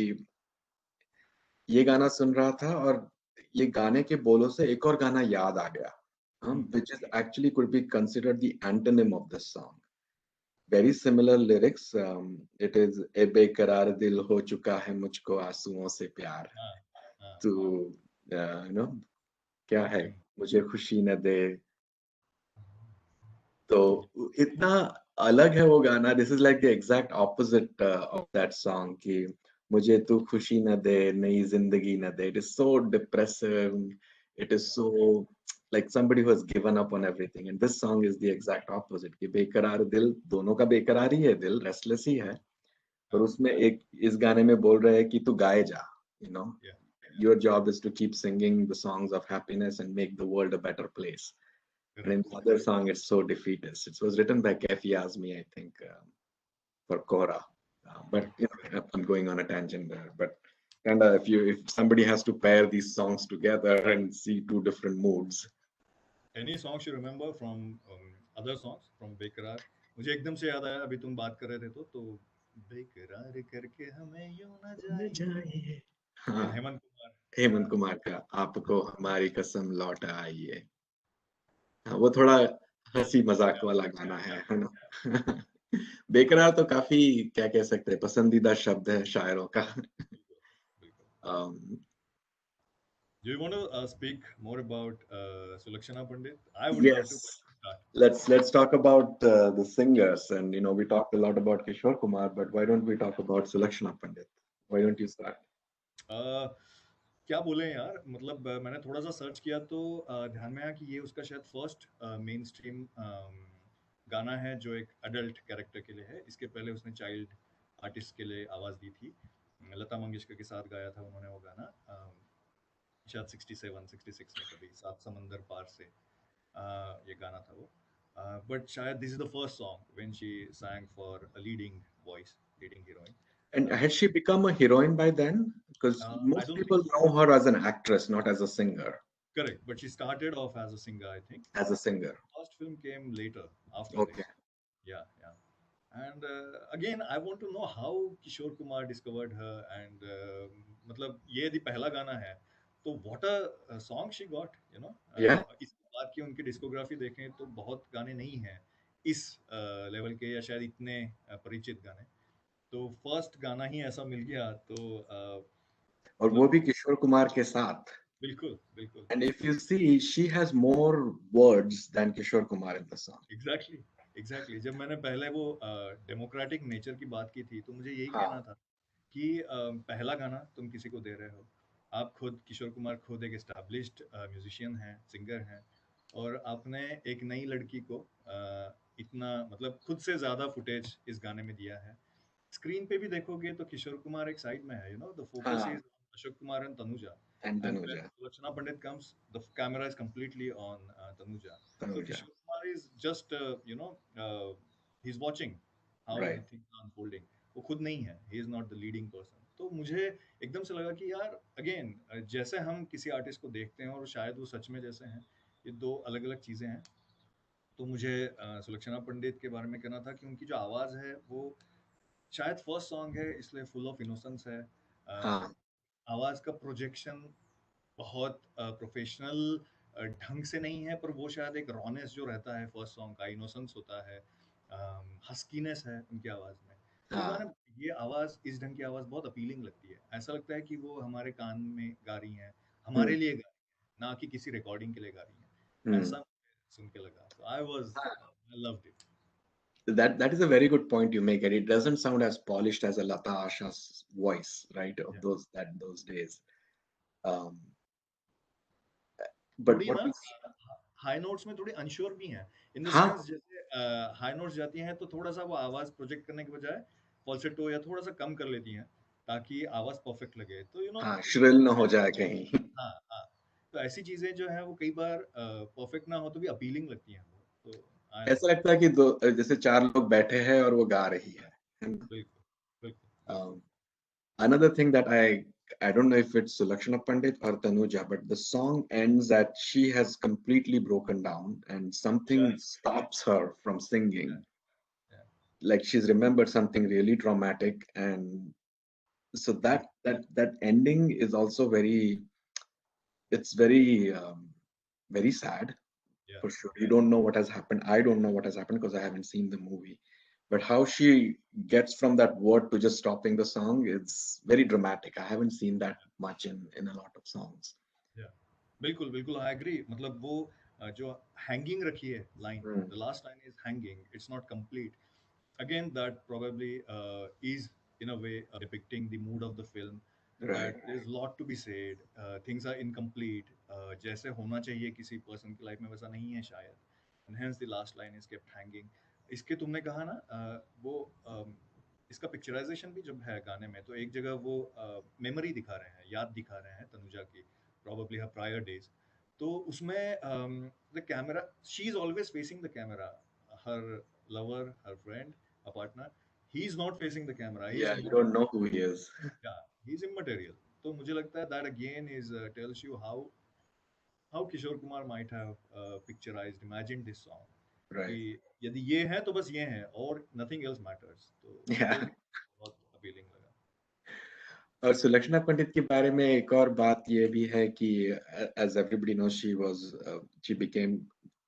ये गाना सुन रहा था और ये गाने के बोलों से एक और गाना याद आ गया, which is actually could be considered the antonym of this song. Very similar lyrics. It is ए बेकरार दिल हो चुका है मुझको आंसुओं से प्यार। हाँ हाँ। तो क्या है, हम्म, मुझे खुशी न दे। तो इतना अलग है वो गाना। This is like the exact opposite of that song कि मुझे तू खुशी न दे नई जिंदगी न दे। It is so depressive, it is so like somebody who has given up on everything, and this song is the exact opposite कि बेकरार दिल, दोनों का बेकरार ही है, दिल रेस्टलेस ही है, पर हाँ, उसमें एक इस गाने में बोल रहे हैं कि तू गाए जा, you know, yeah, your job is to keep singing the songs of happiness and make the world a better place. And in correct, the other song, it's so defeatist. It was written by Kefi Azmi, I think, for Kora. But you know, I'm going on a tangent there. But kind of, if somebody has to pair these songs together and see two different moods. any songs you remember from other songs from बेकरार? मुझे एकदम से याद आया अभी तुम बात कर रहे थे तो बेकरार करके हमें यूं ना न जाइए, जाइए। ये हाँ, हेमंत कुमार हेमंत कुमार का आपको हमारी कसम लौट आइए। हाँ, वो थोड़ा हंसी मजाक क्या वाला गाना क्या है ना? बेकरार तो काफी क्या कह सकते हैं, पसंदीदा शब्द है शायरों का। बिल्कुल बिल्कुल। um, Do you want to speak more about Sulakshana Pandit? I would love to, but yes, you start. let's talk about the singers, and we talked a lot about Kishore Kumar, but why don't we talk about Sulakshana Pandit? Why don't you start? क्या बोले यार, मतलब मैंने थोड़ा सा search किया तो ध्यान में आया कि ये उसका शायद फर्स्ट मेन स्ट्रीम गाना है जो एक अडल्ट कैरेक्टर के लिए है। इसके पहले उसने चाइल्ड आर्टिस्ट के लिए आवाज दी थी, लता मंगेशकर के साथ गाया था उन्होंने वो गाना, शायद 67 66 में कभी सात समंदर पार से ये गाना था वो। बट शायद this is the first song when she sang for a leading voice, leading heroine. And had she become a heroine by then? Because I most don't think people so, know her as an actress, not as a singer. Correct, but she started off as a singer I think. As a singer. First film came later after Okay. this. Yeah, yeah. And again, I want to know how Kishore Kumar discovered her, and मतलब ये यदि पहला गाना है तो what a song she got, you know. Yeah, इसके बाद की उनकी डिस्कोग्राफी देखें तो बहुत गाने नहीं हैं इस लेवल के, या शायद इतने परिचित गाने। तो फर्स्ट गाना ही ऐसा मिल गया, तो और वो मतलब भी किशोर कुमार के साथ. बिल्कुल, बिल्कुल। And if you see, she has more words than Kishore Kumar in the song. Exactly, exactly. जब मैंने पहले वो डेमोक्रेटिक नेचर की बात की थी, तो मुझे यही कहना हाँ, था कि पहला गाना तुम किसी को दे रहे हो, आप खुद किशोर कुमार खुद एक एस्टैब्लिश्ड म्यूजिशियन हैं, सिंगर हैं, और आपने एक नई लड़की को इतना मतलब खुद से ज्यादा फुटेज इस गाने में दिया है। स्क्रीन पे भी देखोगे तो किशोर कुमार एक साइड में है, यू नो, द फोकस हाँ, is Ashok Kumar and Tanuja, and and when Tanuja, Sulochana Pandit comes, the camera is completely on Tanuja. So Tanuja, Kishore Kumar is just he's watching how right. the things are unfolding. वो खुद नहीं है, he is not the leading person. तो मुझे एकदम से लगा कि यार अगेन जैसे हम किसी आर्टिस्ट को देखते हैं और शायद वो सच में जैसे हैं, ये दो अलग अलग चीजें हैं। तो मुझे सुलक्षणा पंडित के बारे में कहना था कि उनकी जो आवाज़ है वो शायद फर्स्ट सॉन्ग है इसलिए फुल ऑफ इनोसेंस है। हाँ, आवाज़ का प्रोजेक्शन बहुत प्रोफेशनल ढंग से नहीं है, पर वो शायद एक रॉनेस जो रहता है फर्स्ट सॉन्ग का, इनोसेंस होता है, हस्कीनेस है उनकी आवाज़ में। तो हाँ, मैंने ये आवाज़, इस ढंग की आवाज़ बहुत अपीलिंग लगती है। ऐसा लगता है कि वो हमारे कान में गा रही हैं, hmm, हमारे लिए गा रही हैं, ना कि किसी रिकॉर्डिंग के लिए गा रही हैं। hmm. ऐसा मुझे सुन के लगा। तो I loved it. That is a very good point you make, and it doesn't sound as polished as a Lata Asha's voice, right? Of या those days. Um, but थोड़ी what ना we हाई नोट्स में थोड़ी unsure भी हैं, in the हाँ, sense जैसे high notes जाती हैं तो थोड़ा सा वो आवाज प्रोजेक्ट करने के बजाय फॉल्सेटो या थोड़ा सा कम कर लेती हैं ताकि आवाज परफेक्ट लगे, तो यू नो। हाँ, श्रिल न हो जाए कहीं. हाँ, हाँ। तो ऐसी चीजें जो है वो कई बार परफेक्ट ना हो तो भी अपीलिंग लगती हैं वो, तो आई ऐसा लव। लगता है कि जैसे चार लोग बैठे हैं और वो गा रही है ना? बिल्कुल, बिल्कुल, बिल्कुल। Um, Another thing that I don't know if it's Sulakshana Pandit or Tanuja, but the song ends that she has completely broken down and या something stops her from या singing. या Like she's remembered something really traumatic, and so that ending is also it's very sad या for sure. You don't know what has happened. I don't know what has happened because I haven't seen the movie. But how she gets from that word to just stopping the song is very dramatic. I haven't seen that much in a lot of songs. या बिल्कुल, बिल्कुल, I agree. मतलब वो जो hanging रखी है line, Mm, the last line is hanging, it's not complete. Again, that probably is in a way depicting the mood of the film, right. that there's a lot to be said, things are incomplete, जैसे होना चाहिए किसी person की life में वैसा नहीं है शायद, and hence the last line is kept hanging। इसके तुमने कहा ना वो इसका पिक्चराइजेशन भी जब है गाने में, तो एक जगह वो मेमोरी दिखा रहे हैं, याद दिखा रहे हैं तनुजा की, probably her prior days। तो उसमें the camera, she is always facing the camera, her lover, her friend, a partner, he's not facing the camera, he's Yeah, you immaterial। don't know who he is. Yeah, he's immaterial। तो मुझे लगता है that again is tells you how Kishore Kumar might have picturized, imagined this song, कि Right. यदि ये है तो बस ये है और nothing else matters। तो मुझे Yeah. बहुत appealing लगा। और सुलक्षणा पंडित के बारे में एक और बात ये भी है कि as everybody knows she became,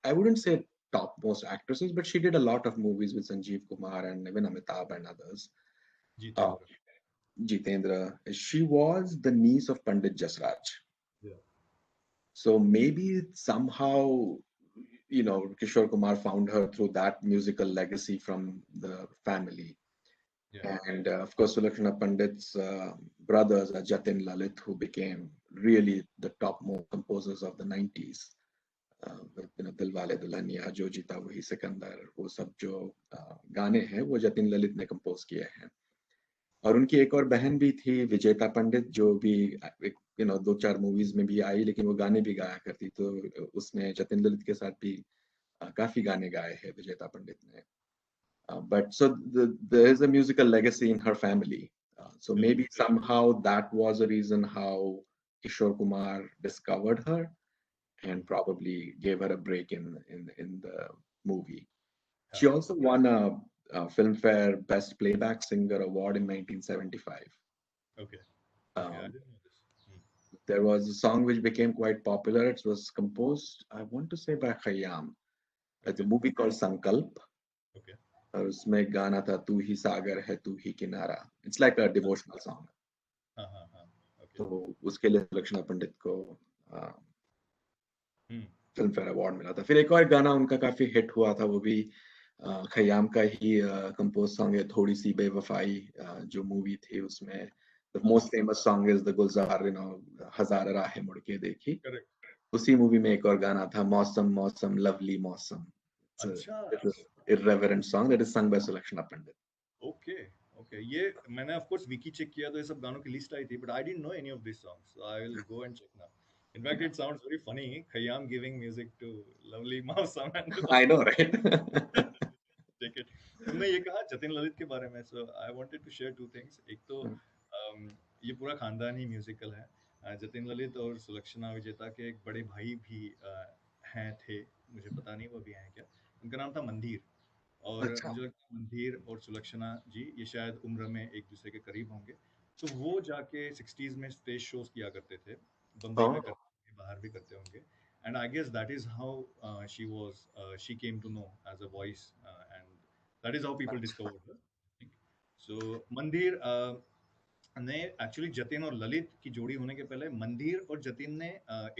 I wouldn't say top most actresses, but she did a lot of movies with Sanjeev Kumar and even Amitabh and others. Uh, Jitendra. Jitendra, she was the niece of Pandit Jasraj. Yeah, So maybe somehow, Kishore Kumar found her through that musical legacy from the family. yeah, And of course, Sulakshana Pandit's brothers are Jatin Lalit, who became really the topmost composers of the 90s. With Dilwale Dulhaniya, Jo Jeeta Wahi Sikandar, वो सब जो गाने हैं वो जतिन ललित ने compose किए हैं। और उनकी एक और बहन भी थी विजेता पंडित, जो भी दो चार मूवीज में भी आई, लेकिन वो गाने भी गाया करती, तो उसने जतिन ललित के साथ भी काफी गाने गाए हैं विजेता पंडित ने। But so there is a musical legacy in her family. So बिल्कुल। maybe somehow that was a reason how Kishore Kumar discovered her and probably gave her a break in the movie. She Yeah, also won a Filmfare Best Playback Singer Award in 1975. okay, okay, I Um, didn't know this। There was a song which became quite popular. It was composed, I want to say, by Khayyam. It's a Okay. movie called Sankalp. Okay. और उसमें एक गाना था तू ही सागर है तू ही किनारा. It's like a devotional song. हाँ हाँ हाँ. Okay. तो उसके लिए सुलक्षणा पंडित को हम्म. फिल्म फेयर अवार्ड मिला था. फिर एक और गाना उनका काफी हिट हुआ था, वो भी खयाम का ही कंपोज सॉन्ग है, थोड़ी सी बेवफाई. जो मूवी थी उसमें the most famous song is the Gulzar, हजार राहें मुड़ के देखी. Correct. उसी मूवी में एक और गाना था, मौसम मौसम लवली मौसम. अच्छा. It is irreverent song that is sung by Sulakshana Pandit. Okay. Okay. ये मैंने ऑफ कोर्स विकी चेक किया तो ये सब गानों की लिस्ट आई थी, but I didn't know any of this songs, so I will go and check now. In fact, it sounds very funny. Khayyam giving music to Lovely Mausam and I know, right? take it. तुमने ये कहा जतिन ललित के बारे में, so I wanted to share two things. एक तो ये पूरा खानदान ही म्यूजिकल है. जतिन ललित और सुलक्षणा विजेता के एक बड़े भाई भी हैं थे, मुझे पता नहीं वो भी हैं क्या. उनका नाम था मंदिर, और अच्छा. मुझे लगता है मंदिर और सुलक्षणा जी ये शायद उम्र में एक दूसरे के करीब होंगे. तो वो जाके 60s में स्टेज शोज किया करते थे, बम्बई में Oh, करते होंगे, बाहर भी करते होंगे. And I guess that is how she came to know as a voice, and that is how people discovered her. I think. So मंदिर ने एक्चुअली जतिन और ललित की जोड़ी होने के पहले मंदिर और जतिन ने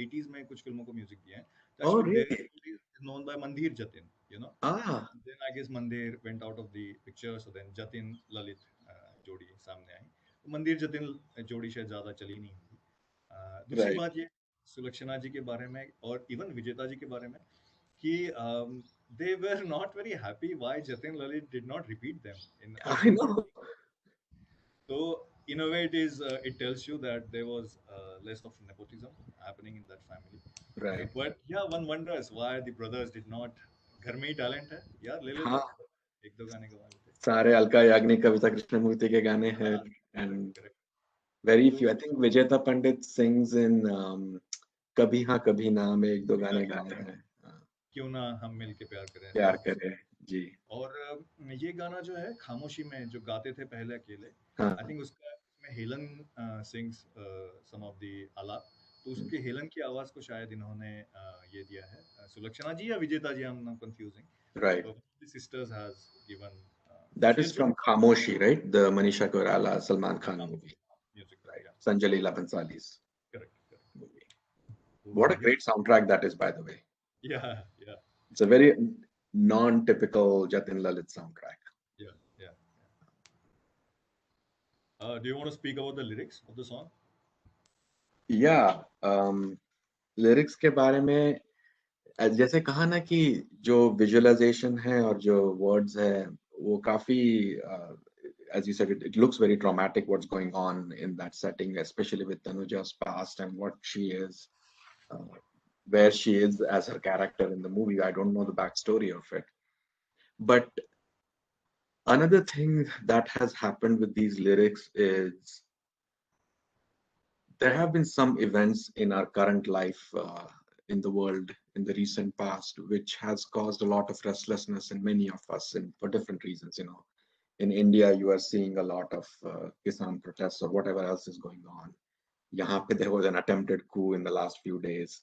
80s में कुछ फिल्मों को म्यूजिक दिया है. oh, Actually, their really? story is known by Mandir Jatin, you know. Ah, Then I guess Mandir went out of the picture, so then Jatin Lalit जोड़ी सामने आई. तो मंदिर जतिन जोड़ी शायद ज्यादा चली नहीं होगी. दूसरी right. बात ये सुलक्षणा जी के बारे में और इवन विजेता जी के बारे में कि they were not very happy why Jatin Lalit did not repeat them in other I films. know. So in a way it tells you that there was less of nepotism happening in that family. Right. But yeah, one wonders why the brothers did not. घर में ही talent है यार, ले हाँ, लेते, एक दो गाने गवा लेते. सारे अलका याग्निक, कविता कृष्णमूर्ति के गाने हैं, हाँ, and correct. very तो few. I think Vijayata Pandit sings in कभी हाँ कभी ना में एक दो गाने गाए हैं. क्यों ना हम मिल के प्यार करें प्यार songs. करे जी. और ये गाना जो है खामोशी में जो गाते थे पहले अकेले, हाँ. आई थिंक उसमें Helen sings some of the alaap. तो उसके हेलन की आवाज को शायद इन्होंने ये दिया है सुलक्षणा जी या Vijeta ji, I am confusing. Right. The sisters has given That is from Khamoshi, right? The Manisha Koirala Salman Khan movie. music. Right. Yeah, Sanjay Leela Bhansali's correct. movie. What a great soundtrack that is, by the way. Yeah, yeah, It's a very non-typical Jatin Lalit soundtrack. yeah. Do you want to speak about the lyrics of the song? Yeah, lyrics के बारे में जैसे कहा ना कि जो visualization है और जो words है वो काफी as you said, it looks very traumatic what's going on in that setting, especially with Tanuja's past and what she is, where she is as her character in the movie. I don't know the backstory of it. But another thing that has happened with these lyrics is there have been some events in our current life in the world in the recent past which has caused a lot of restlessness in many of us, and for different reasons. In India you are seeing a lot of Kisan protests or whatever else is going on. Yahan pe there was an attempted coup in the last few days,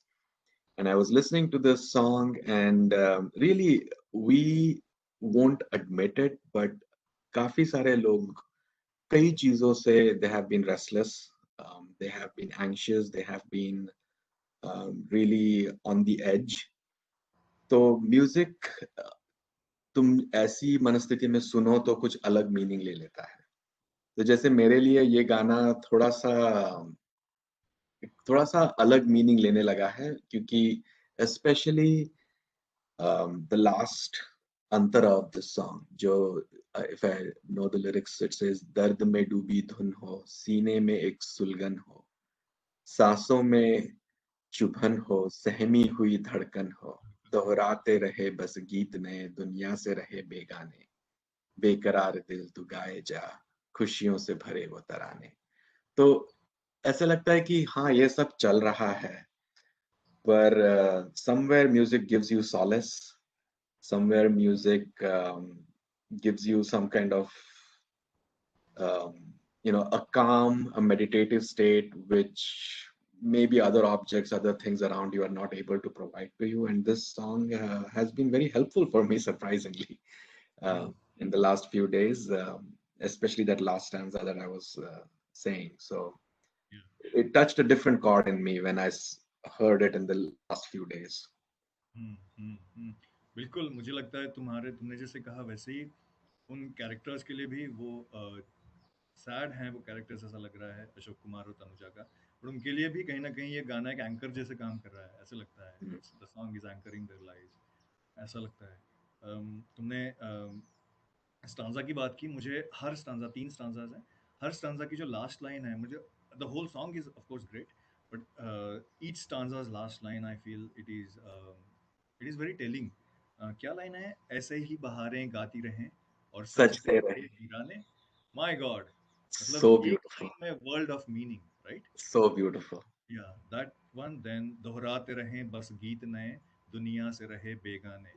and I was listening to this song, and really we won't admit it, but काफी सारे लोग कई चीजों से they have been restless, they have been anxious, they have been really on the edge. तो music तुम ऐसी मनस्थिति में सुनो तो कुछ अलग मीनिंग ले लेता है. तो जैसे मेरे लिए ये गाना थोड़ा सा अलग मीनिंग लेने लगा है, क्योंकि especially the last antara of this song, जो if I know the lyrics, it says दर्द में डूबी धुन हो, सीने में एक सुलगन हो, सांसों में चुभन हो, सहमी हुई धड़कन हो, दोहराते रहे बस गीत नए, दुनिया से रहे बेगाने, बेकरार दिल तू गाए जा, खुशियों से भरे वो तराने. तो ऐसा लगता है कि हाँ ये सब चल रहा है, पर somewhere music gives you solace, somewhere music gives you some kind of a calm, a meditative state which maybe other objects, other things around you are not able to provide to you. And this song has been very helpful for me, surprisingly, uh, Mm. in the last few days, especially that last stanza that I was saying. So Yeah. it touched a different chord in me when I heard it in the last few days. हम्म। बिल्कुल, मुझे लगता है तुमने जैसे कहा वैसे ही उन characters के लिए भी वो सैड हैं वो कैरेक्टर्स, ऐसा लग रहा है अशोक कुमार और तनुजा का, और उनके लिए भी कहीं ना कहीं ये गाना एक एंकर जैसे काम कर रहा है, ऐसा लगता है। Mm. It's the song is anchoring their lives, ऐसा लगता है। तुमने स्टांजा की बात की, मुझे हर स्टांजा, 3 स्टांजास हैं, हर स्टांजा की जो लास्ट लाइन है, मुझे the whole song is of course great, but each stanzas last line I feel it is very telling. क्या लाइन है? ऐसे ही बहारें गाती रहें और सच Such से they रहे वीराने। माय गॉड, मतलब so ये beautiful, में world of meaning, right? so beautiful. Yeah that one, then दोहराते रहें बस गीत नए, दुनिया से रहे बेगाने।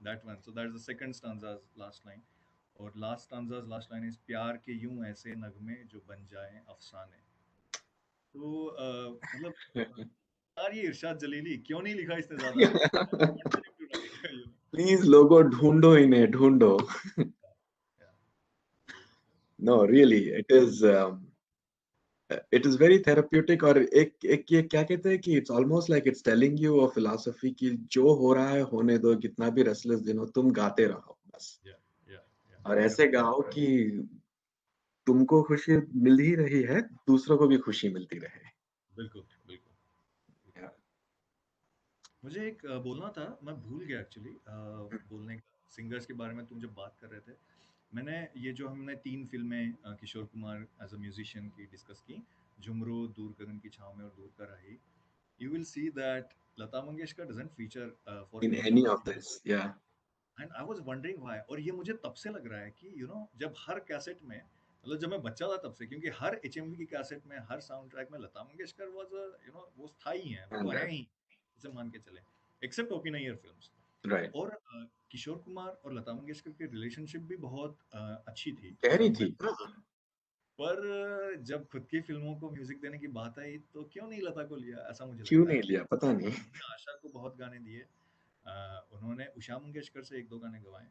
That one, so that is the second stanza last line. और last stanza's last line is प्यार के यूं ऐसे नगमे जो बन जाएं अफसाने। तो मतलब यार, ये इरशाद जलीली क्यों नहीं लिखा इसने ज्यादा? Continue to write, you know. Please, logo, ढूंढो इन्हें, ढूंढो. Yeah. No, really, it is very therapeutic. और एक ये क्या कहते हैं कि it's almost like it's telling you a philosophy कि जो हो रहा है होने दो, कितना भी restless दिन हो, तुम गाते रहो बस, Yeah, yeah, yeah. और ऐसे गाओ कि तुमको खुशी मिल ही रही है, दूसरों को भी खुशी मिलती रहे. बिल्कुल, बिल्कुल। Yeah. मुझे एक बोलना था, मैं भूल गया एक्चुअली बोलने का, सिंगर्स के बारे में तुम जब बात कर रहे थे। मैंने ये जो हमने 3 फिल्में किशोर कुमार एज अ म्यूजिशियन की डिस्कस की, झुमरू, दूर गगन की छाँव में और दूर का राही, you will see that Lata Mangeshkar doesn't feature for In any any of of them. this, yeah. And I was wondering why, और ये मुझे तब से लग रहा है कि जब हर कैसेट में, मतलब जब मैं बच्चा था तब से, क्योंकि हर एचएमवी की कैसेट में, हर साउंड ट्रैक में लता मंगेशकर वाज वो स्थायी हैं, And वो है that, ही, इसे मान के चले, except OP Nayyar films. right. और किशोर कुमार और लता मंगेशकर की रिलेशनशिप भी बहुत अच्छी थी गहरी फ्रॉम थी. दैट। पर जब खुद की फिल्मों को म्यूजिक देने की बात आई तो क्यों नहीं लता को लिया, ऐसा मुझे क्यों लगता नहीं है। लिया, पता नहीं. उन्होंने आशा को बहुत गाने दिए, उन्होंने उषा मंगेशकर से 1-2 गाने गवाए,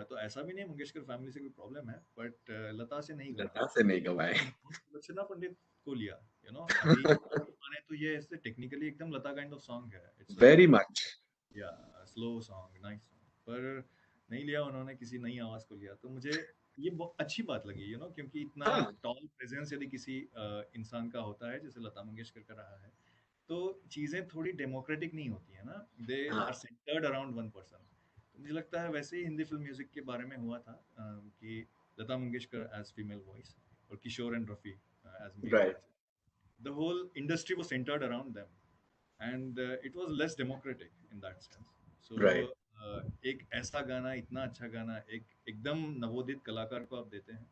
तो ऐसा भी नहीं मंगेशकर फैमिली से कोई प्रॉब्लम है, बट लता से नहीं गवाए। लता से नहीं गवाए. सुलक्षणा पंडित को लिया, अभी माने तो ये ऐसे टेक्निकली एकदम लता काइंड ऑफ सॉन्ग है, इट्स Very much. या स्लो सॉन्ग, नाइस सॉन्ग, पर नहीं लिया उन्होंने, किसी नई आवाज को लिया, तो मुझे ये बहुत अच्छी बात लगी, क्योंकि इतना हाँ. टॉल प्रेजेंस यदि किसी इंसान का होता है जैसे लता मंगेशकर का रहा है, तो चीजें थोड़ी डेमोक्रेटिक नहीं होती है ना, दे हाँ. Are centred around one person. तो मुझे लगता है वैसे ही हिंदी फिल्म म्यूजिक के बारे में हुआ था, कि Lata Mangeshkar as female voice और Kishore and Rafi as male Right. Voice, the whole industry was centered around them, and it was less democratic in that sense. So Right. एक ऐसा गाना, इतना अच्छा गाना, एकदम नवोदित कलाकार को आप देते हैं,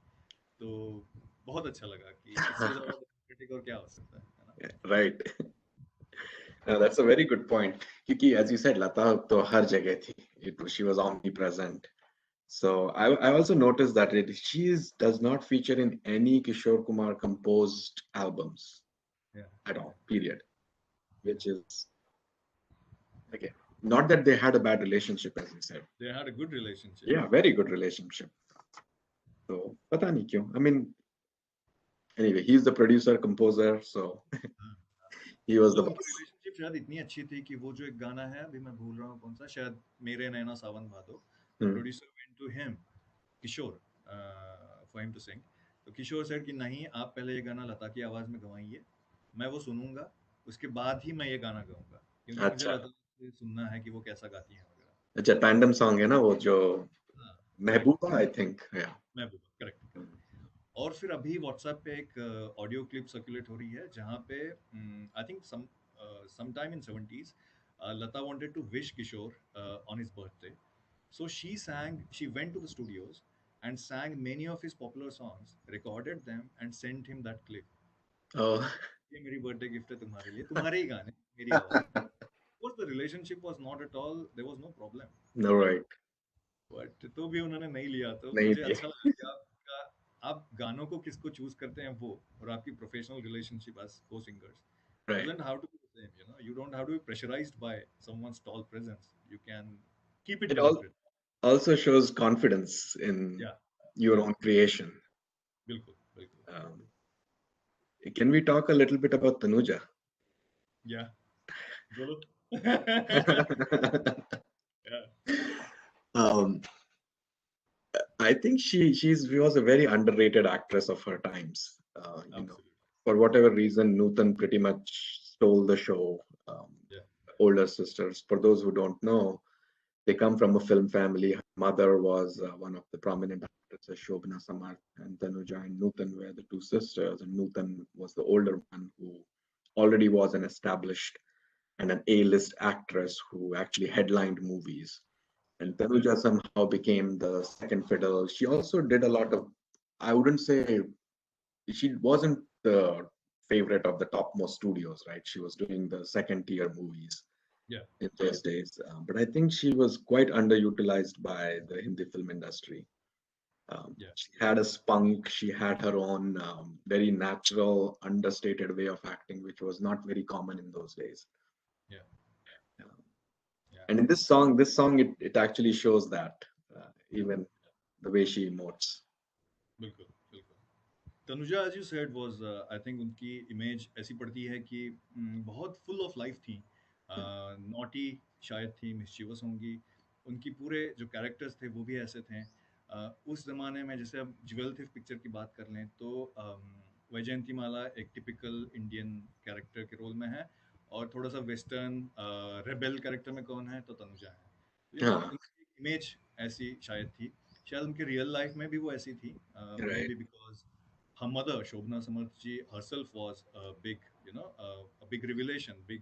तो बहुत अच्छा लगा कि इससे ज्यादा डेमोक्रेटिक और क्या हो सकता है ना? Yeah, right. No, that's a very good point. क्योंकि as you said, लता तो हर जगह थी. She was omnipresent. So I also noticed that she does not feature in any Kishore Kumar composed albums Yeah, at yeah, all. Period. yeah. Which is okay. Not that they had a bad relationship, as you said. They had a good relationship. Yeah, very good relationship. So पता नहीं क्यों. I mean, anyway, he's the producer, composer, so हाँ, he was the मतलब उनकी boss. Relationship शायद इतनी अच्छी थी कि वो जो एक गाना है, अभी मैं भूल रहा हूँ कौन सा, शायद मेरे नैना सावन भादो, the Hmm. Producer went to him, Kishore, for him to sing. तो किशोर सेड कि नहीं, आप पहले ये गाना लता की आवाज में गवाइए, मैं वो सुनूंगा, उसके बाद ही मैं ये गाना गाऊंगा, क्योंकि मुझे अच्छा. लता से सुनना है कि वो कैसा गाती हैं वगैरह। अच्छा, tandem song है ना वो जो हाँ, correct, Mehbooba, I think. Yeah. Mehbooba, correct. और फिर अभी व्हाट्सएप पे एक ऑडियो क्लिप सर्कुलेट हो रही है जहाँ पे I think sometime in 70s Lata wanted to wish Kishore on his birthday, so she went to the studios and sang many of his popular songs, recorded them and sent him that clip. Oh. ये मेरी birthday gift है तुम्हारे लिए, तुम्हारे ही गाने मेरी आवाज में। Of course the relationship was not at all, there was no problem, No, right. But तो भी उन्होंने नहीं लिया, तो नहीं मुझे दिया. अच्छा लगा कि आप गानों को किसको चूज करते हैं वो, और आपकी प्रोफेशनल रिलेशनशिप एज को singers, Right. doesn't have to be the same. You know, you don't have to be pressurized by someone's tall presence. You can keep it It all limited. also shows confidence in Yeah, your yeah, own creation. बिल्कुल, बिल्कुल. Um, can we talk a little bit about Tanuja? Yeah, बोलो. Yeah, um, I think she was a very underrated actress of her times. absolutely. For whatever reason, Nutan pretty much stole the show. Um, Yeah, older sisters, for those who don't know, they come from a film family. Her mother was one of the prominent actresses, Shobna Samarth, and Tanuja and Nutan were the two sisters. And Nutan was the older one who already was an established and an A-list actress who actually headlined movies. And Tanuja somehow became the second fiddle. She also did a lot of, I wouldn't say she wasn't the favorite of the topmost studios, right? She was doing the second tier movies yeah, in those days. But I think she was quite underutilized by the Hindi film industry. yeah, She had a spunk, she had her own very natural, understated way of acting, which was not very common in those days. yeah, Um, yeah. and in this song, it actually shows that even the way she emotes. बिल्कुल, बिल्कुल. Tanuja as you said was I think उनकी image ऐसी पड़ती है कि बहुत full of life थी. Naughty शायद थी, मिस्चीवस होंगी. उनकी पूरे जो कैरेक्टर्स थे वो भी ऐसे थे. उस जमाने में जैसे अब ज्वेल थिफ पिक्चर की बात कर लें तो वैजयंती माला एक टिपिकल इंडियन कैरेक्टर के रोल में है और थोड़ा सा वेस्टर्न रेबेल कैरेक्टर में कौन है तो तनुजा है. यू नो हाँ, उनकी इमेज ऐसी शायद थी. शायद उनके रियल लाइफ में भी वो ऐसी थी. May right, be because her mother Shobna Samarthji herself was a big a big revelation, big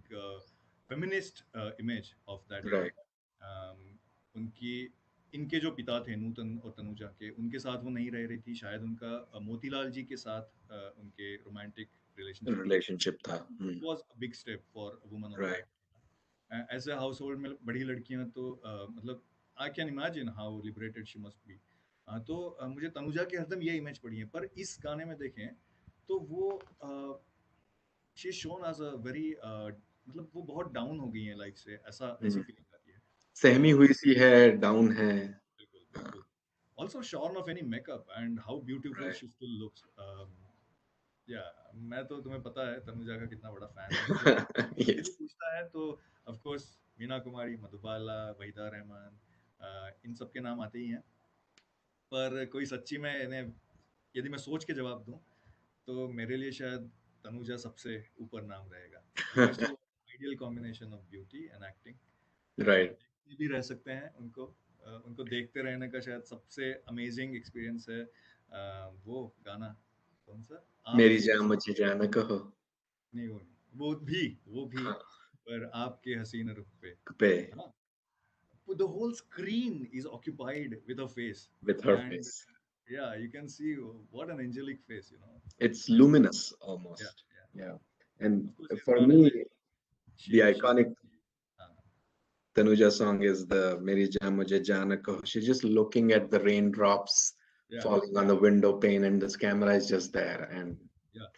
feminist image of that era. right, उनकी इनके जो पिता थे नूतन और तनुजा के उनके साथ वो नहीं रह रही थी. शायद उनका मोतीलाल जी के साथ उनके रोमांटिक रिलेशनशिप था. relationship था. It was a big step for a woman of Right. that. As a household में बड़ी लड़कियां तो मतलब I can imagine how liberated she must be. तो मुझे तनुजा की हरदम ये इमेज पड़ी है पर इस गाने में देखें तो वो she shone as a very मतलब वो बहुत डाउन हो गई है लाइफ से ऐसा ऐसी Hmm. फीलिंग आती है. सहमी और हुई सी है, डाउन है. बिल्कुल बिल्कुल. Also shorn of any makeup and how beautiful Right. She still looks. या मैं तो तुम्हें पता है तनुजा का कितना बड़ा फैन हूँ. जो कोई भी Yes. पूछता है तो ऑफ कोर्स मीना कुमारी, मधुबाला, वहीदा रहमान, इन सब के नाम आते ही हैं. पर कोई सच्ची में इन्हें यदि मैं सोच के जवाब दूं तो मेरे लिए शायद तनुजा सबसे ऊपर नाम रहेगा. Because she ideal combination of beauty and acting. Right. देखते भी रह सकते हैं उनको. उनको देखते रहने का शायद सबसे अमेजिंग एक्सपीरियंस है. वो गाना कौन सा मेरी आपके जान मुझे जान कहो. नहीं, वो भी हाँ, पर आपके हसीन रुख पे पे है ना. The whole screen is occupied with her face. with her And face. yeah, you can see what an angelic face. It's And luminous yeah, almost. yeah. Yeah. And Of course इस for गाने me, में the she's iconic uh, Tanuja song is the Meri Jaan Mujhe Jaan Kaho. She's just looking at the raindrops yeah, falling on the window pane, and this camera is just there, and yeah.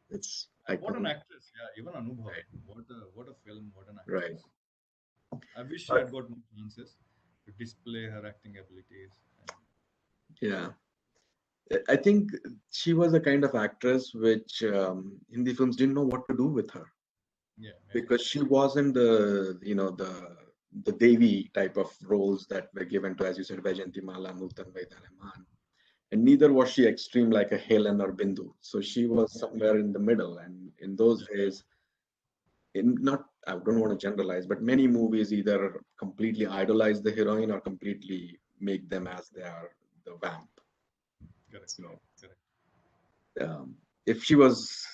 it's And what an iconic. actress. Yeah, even Anubhav. Right. What a film, what an Right. actress. I wish But I'd got more chances to display her acting abilities. And yeah, I think she was a kind of actress which Hindi films didn't know what to do with her, yeah, maybe. because she wasn't the Devi type of roles that were given to, as you said, Vaijayanti Mala, Nutan, Vaida Rahman. And neither was she extreme like a Helen or Bindu. So she was somewhere in the middle. And in those days, in not I don't want to generalize, but many movies either completely idolize the heroine or completely make them as they are the vamp. Correct, So correct. um, if she was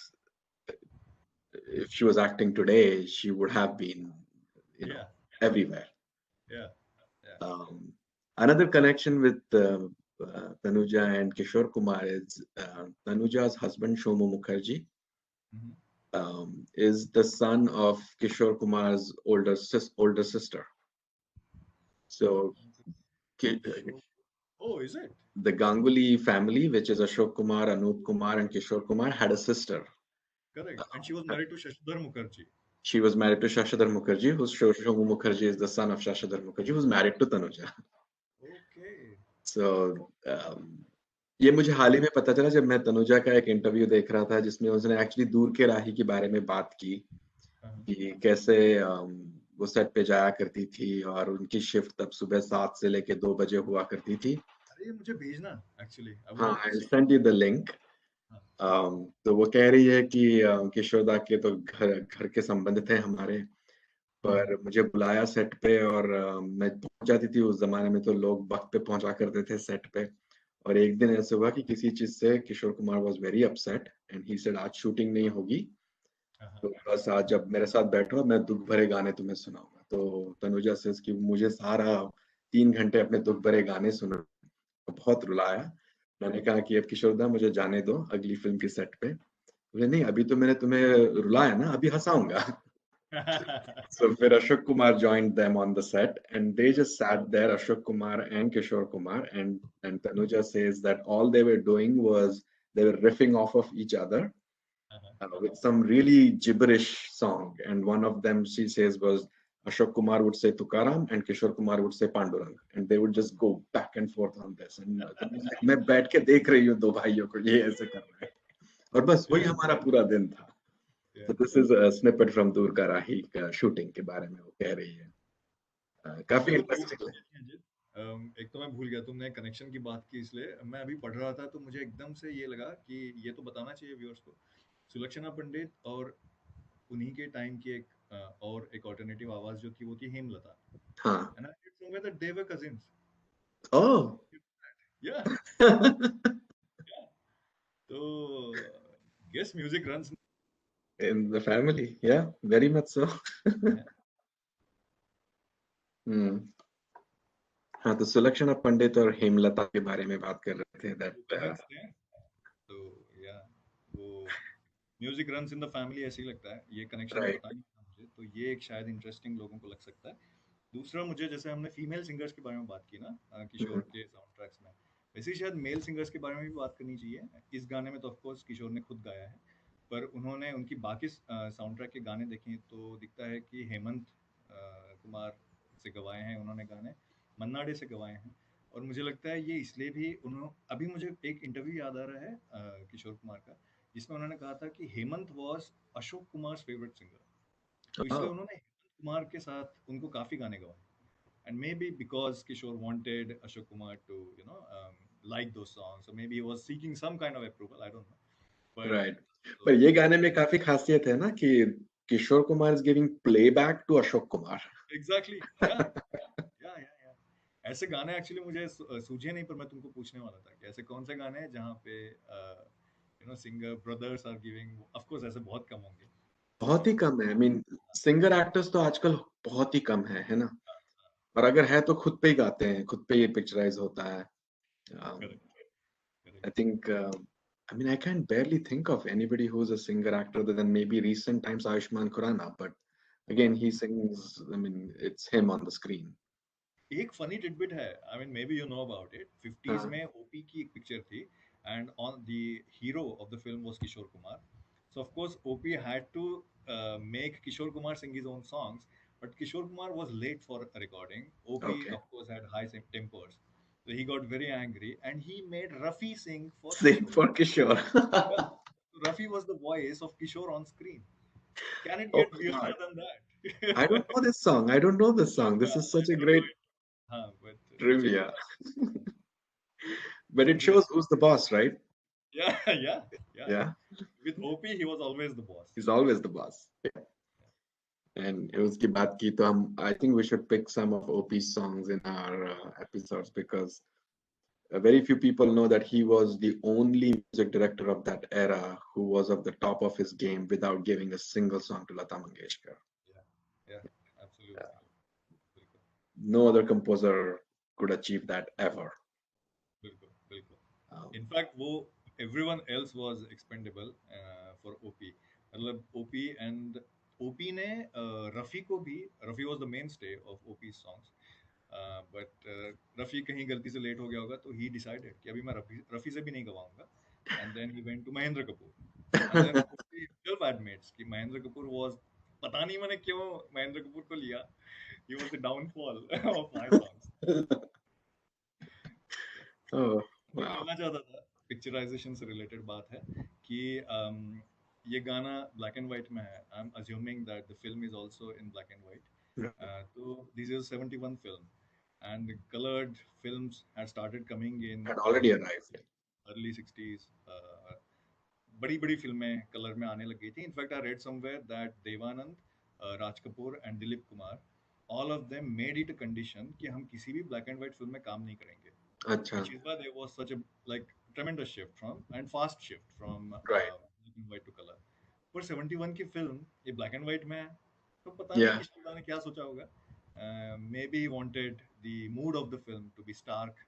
if she was acting today, she would have been, Yeah, everywhere. yeah, yeah. Another connection with Tanuja and Kishore Kumar is Tanuja's husband Shomu Mukherjee Mhm. is the son of Kishore Kumar's older sister. So Kishore. Oh, is it? the Ganguly family, which is Ashok Kumar, Anup Kumar, and Kishore Kumar, had a sister. correct. And she was married to Shashidhar Mukherjee. She was married to Shashidhar Mukherjee, who's Shomu Mukherjee is the son of Shashidhar Mukherjee, who's married to Tanuja. Okay. So ये मुझे हाल ही में पता चला जब मैं तनुजा का एक interview देख रहा था जिसमें उसने एक्चुअली दूर के राही के बारे में बात की कि कैसे वो सेट पे जाया करती थी और उनकी शिफ्ट तब सुबह 7 से लेके 2 बजे हुआ करती थी। अरे ये मुझे भेजना एक्चुअली। हाँ, I'll send you the link. तो वो कह रही है कि किशोरदा के तो घर घर के संबंध थे हमारे, पर मुझे बुलाया सेट पे और मैं पहुंच जाती थी। उस जमाने में तो लोग वक्त पे पहुंचा करते थे सेट पे। और एक दिन ऐसे हुआ कि किसी चीज से Kishore Kumar was very upset and he said आज शूटिंग नहीं होगी, तो बस आज जब मेरे साथ बैठो मैं दुख भरे गाने तुम्हें सुनाऊंगा। तो तनुजा से कि मुझे सारा 3 घंटे अपने दुख भरे गाने सुना, बहुत रुलाया। मैंने कहा कि अब किशोरदा मुझे जाने दो अगली फिल्म की सेट पे। बोले नहीं अभी तो मैंने तुम्हें रुलाया ना, अभी हंसाऊंगा। So फिर Ashok Kumar joined them on the set and they just sat there, Ashok Kumar and Kishore Kumar, and Tanuja says that all they were doing was they were riffing off of each other with some really gibberish song, and one of them she says was Ashok Kumar would say Tukaram and Kishore Kumar would say Pandurang, and they would just go back and forth on this, and मैं बैठ के देख रही हूँ दो भाइयों को ये ऐसे कर रहे हैं और बस वही हमारा पूरा दिन था। So this is a snippet from दूर का राही का शूटिंग के बारे में वो कह रही है। काफी इंटरेस्टिंग है। एक तो मैं भूल गया, तुमने कनेक्शन की बात की इसलिए मैं अभी पढ़ रहा था तो मुझे एकदम से ये लगा कि ये तो बताना चाहिए व्यूअर्स को। सुलक्षणा पंडित और उन्हीं के टाइम की और एक ऑल्टरनेटिव आवाज जो थी वो थी हेमलता। हाँ। And I read somewhere that they were cousins. Oh. Yeah. Yeah. So guess music runs In the family, yeah, very much so. हाँ, तो सुलक्षणा पंडित और हेमलता के बारे में बात कर रहे थे that तो या वो music runs in the family ऐसे ही लगता है। ये कनेक्शन Right. पता नहीं था मुझे, तो ये एक शायद इंटरेस्टिंग लोगों को लग सकता है। दूसरा मुझे जैसे हमने फीमेल सिंगर्स के बारे में बात की ना किशोर के साउंड ट्रैक्स में, वैसे ही शायद मेल सिंगर्स के बारे में भी बात करनी चाहिए। इस गाने में तो ऑफ कोर्स किशोर ने खुद गाया है, पर उन्होंने उनकी बाकी साउंड ट्रैक के गाने देखें तो दिखता है कि हेमंत कुमार से गवाए हैं उन्होंने गाने, मन्ना डे से गवाए हैं। और मुझे लगता है ये इसलिए भी उन्होंने, अभी मुझे एक इंटरव्यू याद आ रहा है किशोर कुमार का, जिसमें उन्होंने कहा था कि Hemant was Ashok Kumar favourite singer, तो इसलिए Oh, उन्होंने हेमंत कुमार के साथ उनको काफी गाने गवाए। And maybe because Kishore wanted Ashok Kumar to, like those songs, so maybe he was seeking some kind of approval. I don't know, but right. पर ये गाने में काफी खासियत है ना कि Kishore Kumar is giving playback to Ashok Kumar. exactly, yeah. ऐसे गाने एक्चुअली मुझे सूझे नहीं, पर मैं तुमको पूछने वाला था कि ऐसे कौन से गाने हैं जहाँ पे singer brothers are giving. Of course ऐसे बहुत कम होंगे, बहुत ही कम है। I mean, सिंगर एक्टर्स तो आजकल बहुत ही कम है ना? और अगर है तो खुद पे ही गाते हैं, खुद पे ये पिक्चराइज होता है। I think, I mean, I can barely think of anybody who's a singer actor other than maybe recent times Ayushmann Khurrana, but again, he sings, I mean, it's him on the screen. एक funny tidbit है, I mean may be you know about it. 50s में ओपी की एक पिक्चर थी and on the hero of the film was Kishore Kumar. So of course OP had to make Kishore Kumar sing his own songs, but Kishore Kumar was late for recording. OP Okay. Of course had high tempers, so he got very angry and he made Rafi sing for Sing Kishore. for Kishore. Yeah. So Rafi was the voice of Kishore on screen. Can it Oh get my weirder God. than that? I don't know this song. I don't know this song. This Yeah, is such I a don't great know it. But Kishore trivia. Kumar. But it shows who's the boss, right? Yeah. Yeah. With OP, he was always the boss. He's always the boss. And उसकी बात की तो हम, I think we should pick some of OP's songs in our episodes because very few people know that he was the only music director of that era who was of the top of his game without giving a single song to Lata Mangeshkar. Yeah, absolutely. No other composer could achieve that ever. बिल्कुल. In fact, everyone else was expendable for OP. मतलब OP and OP ने रफी को भी, Rafi was the mainstay of OP's songs. But Rafi कहीं गलती से late हो गया होगा तो he decided कि अभी मैं रफी से भी नहीं गवाऊंगा, and then he went to Mahendra Kapoor, and then he himself admits कि Mahendra Kapoor was, पता नहीं मैंने क्यों महेंद्र कपूर को लिया, he was the downfall of my songs. Oh, मैं wow. बोलना चाहता था, पिक्चराइजेशन से रिलेटेड बात है कि ये गाना ब्लैक एंड व्हाइट में है. I am assuming that the film is also in black and white. तो this is 71 film, and colored films had started coming in Had already arrived. early 60s. बड़ी बड़ी फिल्में कलर में आने लग गई थी. In fact I read somewhere that Dev Anand, Raj Kapoor and Dilip Kumar, all of them made it a condition कि हम किसी भी ब्लैक एंड व्हाइट फिल्म में काम नहीं करेंगे. अच्छा. Which is why there was such a like tremendous shift from and fast shift from Right. black and white to color. पर 71 की फिल्म ये ब्लैक एंड व्हाइट में है, तो पता नहीं Yeah. किशोर ने क्या सोचा होगा. Maybe he wanted the mood of the film to be stark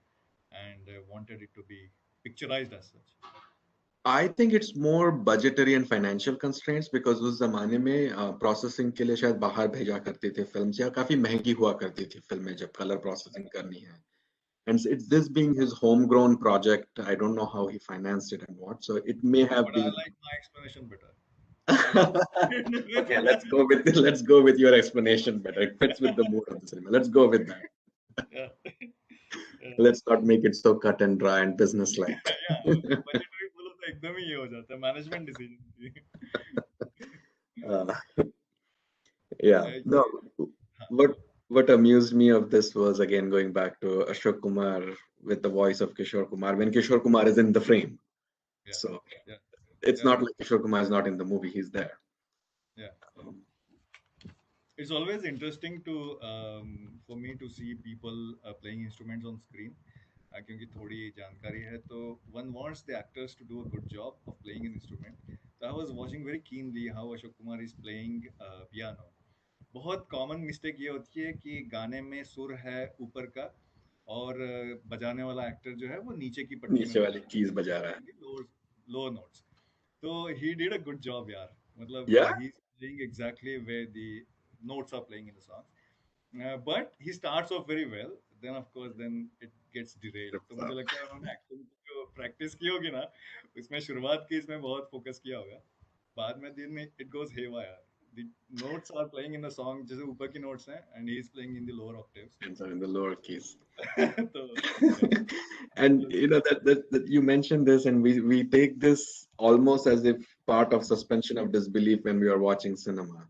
and wanted it to be picturized as such. I think it's more budgetary and financial constraints because उस जमाने में प्रोसेसिंग के लिए शायद बाहर भेजा करते थे फिल्म्स, या काफी महंगी हुआ करती थी फिल्में जब कलर प्रोसेसिंग करनी है. And it's this being his homegrown project, I don't know how he financed it and what, so it may have But I been. like my explanation better. Okay, let's go with your explanation better. It fits with the mood of the cinema. Let's go with that. Yeah. Yeah. Let's not make it so cut and dry and business-like. Yeah, budgetary बोलो तो एकदम ही ये हो जाता है, management decision. Yeah, no. हाँ. What amused me of this was again going back to Ashok Kumar with the voice of Kishore Kumar when Kishore Kumar is in the frame. Yeah. So Yeah. it's Yeah. not like Kishore Kumar is not in the movie; he's there. Yeah. It's always interesting to for me to see people playing instruments on screen. क्योंकि थोड़ी जानकारी है तो one wants the actors to do a good job of playing an instrument. So I was watching very keenly how Ashok Kumar is playing piano. बहुत common mistake ये होती है कि गाने में सुर है ऊपर का और बजाने वाला एक्टर जो है वो नीचे की पट्टी में नीचे बजा वाली रहा है, keys बजा रहा है. Lower notes. तो he did a good job यार, मतलब Yeah. he's playing exactly where the notes are playing in the song. But he starts off very well, then of course then it gets derailed. तो मुझे लगता है उन्होंने acting जो practice की होगी ना, उसमें शुरुआत की इसमें बहुत फोकस किया होगा. बाद में दिन में it goes haywire. The notes are playing in the song जैसे ऊपर की notes हैं and he is playing in the lower octaves. And so in the lower keys. तो yeah. And you know that you mentioned this, and we take this almost as if part of suspension of disbelief when we are watching cinema.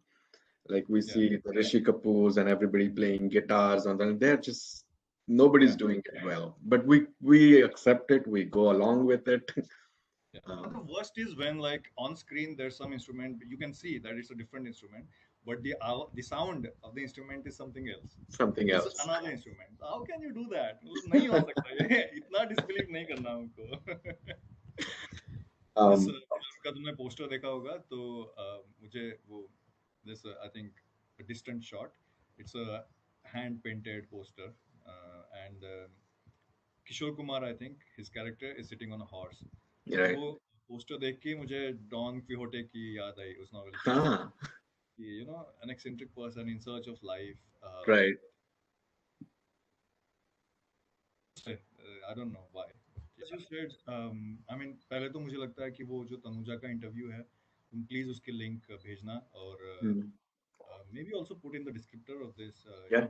Like we Yeah. see the Rishi Kapoors and everybody playing guitars on them. They're just nobody's Yeah. doing it well, but we accept it. We go along with it. Yeah. And the worst is when like on screen there's some instrument you can see that it's a different instrument, but the sound of the instrument is something else. Something It's else. another instrument. How can you do that? मतलब नहीं हो सकता ये. इतना disbelief नहीं करना हमको. इस फिल्म का तुमने पोस्टर देखा होगा तो मुझे वो this I think a distant shot. It's a hand painted poster and Kishore Kumar I think his character is sitting on a horse. Right. वो पोस्टर देख के मुझे डॉन क्विहोटे की याद आई उस नॉवेल की. Ah, You know, an eccentric person in search of life. right. I don't know why. As you said, I mean, पहले तो मुझे लगता है कि वो जो तनुजा का इंटरव्यू है, तुम प्लीज उसकी लिंक भेजना और Hmm. maybe also put in the descriptor of this. Yeah,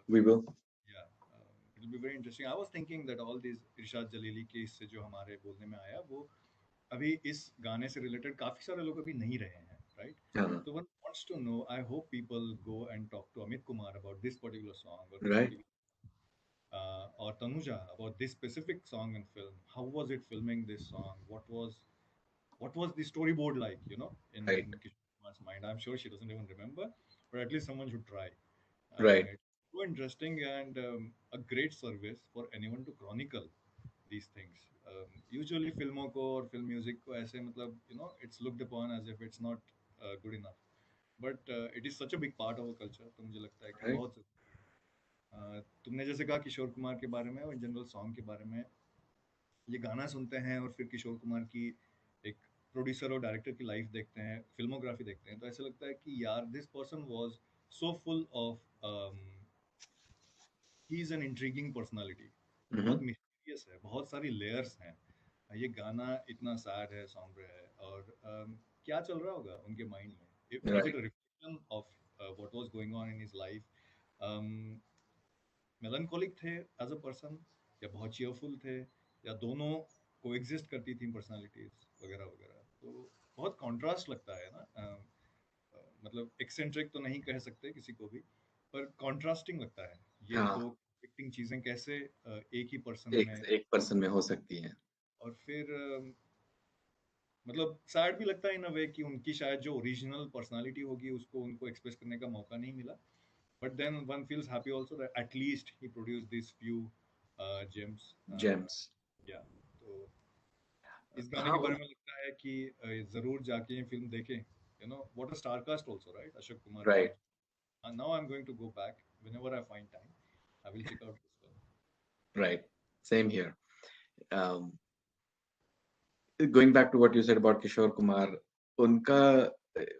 we will. Yeah, it'll be very interesting. I was thinking that all these इरशाद जलीली के इससे जो हमारे बोलने में आया वो अभी इस गाने से रिलेटेड काफी सारे लोग अभी नहीं रहे हैं, right? Yeah. So one wants to know. I hope people go and talk to Amit Kumar about this particular song or this Right. particular or Tanuja about this specific song and film. How was it filming this song? What was the storyboard like? You know, in Right. Kishore Kumar's mind. I'm sure she doesn't even remember, but at least someone should try. Right. It's so interesting and a great service for anyone to chronicle these things. Usually फिल्मों को और film music को ऐसे मतलब you know it's looked upon as if it's not good enough, but it is such a big part of our culture. तो मुझे लगता है कि Right. बहुत तुमने जैसे कहा किशोर कुमार के बारे में और जनरल सॉन्ग के बारे में, ये गाना सुनते हैं और फिर किशोर कुमार की एक प्रोड्यूसर और डायरेक्टर की लाइफ देखते हैं, फिल्मोग्राफी देखते हैं, तो ऐसा लगता है कि यार this person was so full of he is an intriguing personality. Mhm. बहुत मिस्टीरियस है, बहुत सारी लेयर्स हैं. ये गाना इतना सैड है, सॉम्बर है, और क्या चल रहा होगा उनके माइंड में? Is it Right. A reflection of what was going on in his life? Melancholic थे एज अ पर्सन, या बहुत चीयरफुल थे, या दोनों कोएग्जिस्ट करती थी पर्सनालिटीज वगैरह वगैरह? तो बहुत कॉन्ट्रास्ट लगता है ना। मतलब एक्सेंट्रिक तो नहीं कह सकते किसी को भी, पर कॉन्ट्रास्टिंग लगता है ये हाँ, दो conflicting चीजें कैसे एक ही पर्सन एक में। एक पर्सन में हो सकती है। और फिर मतलब सैड भी लगता है इन अ वे कि उनकी शायद जो ओरिजिनल पर्सनालिटी होगी उसको उनको एक्सप्रेस करने का मौका नहीं मिला, but then one feels happy also that at least he produced this few gems. Gems. या तो इस गाने हाँ, के बारे में लगता है कि जरूर जाके ये फिल्म देखें। You know what a star cast also, right? Ashok Kumar का। Right, And now I'm going to go back whenever I find time. I will check out this film. Right, same here. Going back to what you said about Kishore Kumar, उनका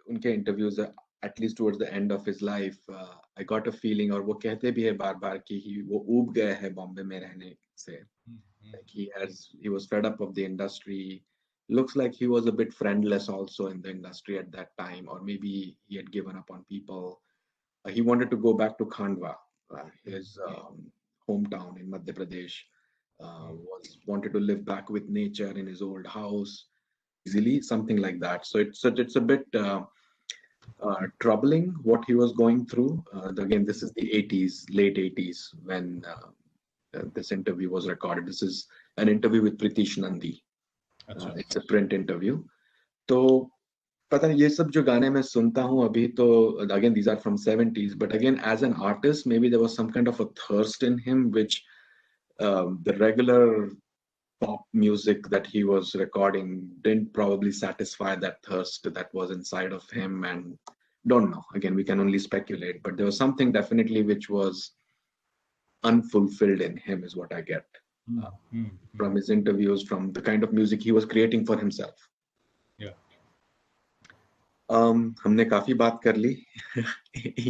उनके interviews at least towards the end of his life, I got a feeling, और वो कहते भी है बार बार कि वो ऊब गए हैं बॉम्बे में रहने से। Like he was fed up of the industry. Looks like he was a bit friendless also in the industry at that time, or maybe he had given up on people. He wanted to go back to Khandwa, his hometown in Madhya Pradesh. Was wanted to live back with nature in his old house easily, something like that. So it's a bit troubling what he was going through. Again, this is the 80s, late 80s, when this interview was recorded. This is an interview with Pritish Nandi. अच्छा. It's a print interview. तो पता नहीं, ये सब जो गाने मैं सुनता हूँ अभी, तो again these are from 70s, but again as an artist maybe there was some kind of a thirst in him which the regular pop music that he was recording didn't probably satisfy that thirst that was inside of him. And don't know, again we can only speculate, but there was something definitely which was unfulfilled in him is what I get from his interviews, from the kind of music he was creating for himself. Yeah. हमने काफी बात कर ली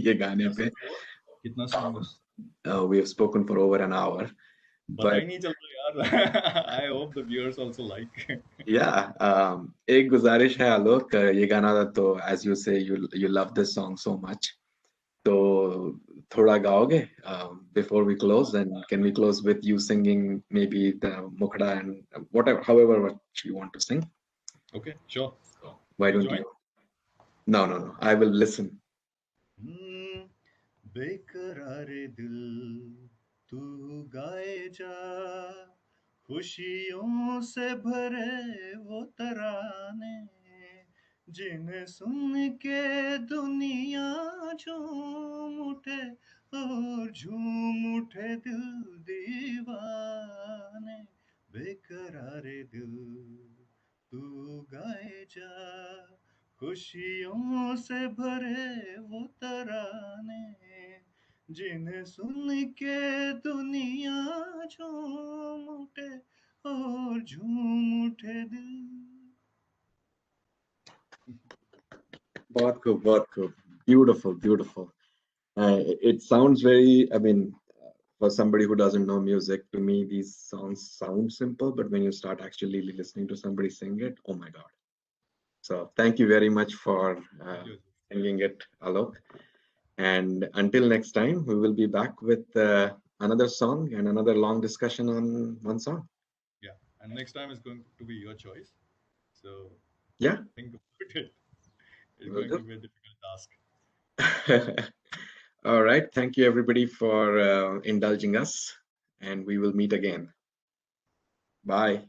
ये गाने पे. कितना song है? We have spoken for over an hour. पता ही नहीं चलता यार. I hope the viewers also like. Yeah, एक गुजारिश है आलोक, ये गाना तो as you say you love this song so much, तो थोड़ा गाओगे before we close, and can we close with you singing maybe the Mukhda and whatever, however what you want to sing? Okay, sure. Why don't join? you? No, I will listen. बेकरारे दिल तू गाए जा, खुशियों से भरे वो तराने, जिन्हें सुन के दुनिया झूम उठे और झूम उठे दिल दीवाने. बेकरारे दिल तू गाए जा, खुशियों से भरे वो तराने, जिन्हें सुन के दुनिया झूम उठे और झूम उठे दिल. बहुत खूब. Beautiful. It sounds very, I mean, for somebody who doesn't know music, to me these songs sound simple, but when you start actually listening to somebody sing it, oh my God. So thank you very much for singing it, Alok. And until next time, we will be back with another song and another long discussion on one song. Yeah, and next time is going to be your choice. So Yeah. think about it. It's Will going do. to be a difficult task. All right. Thank you, everybody, for indulging us, and we will meet again. Bye.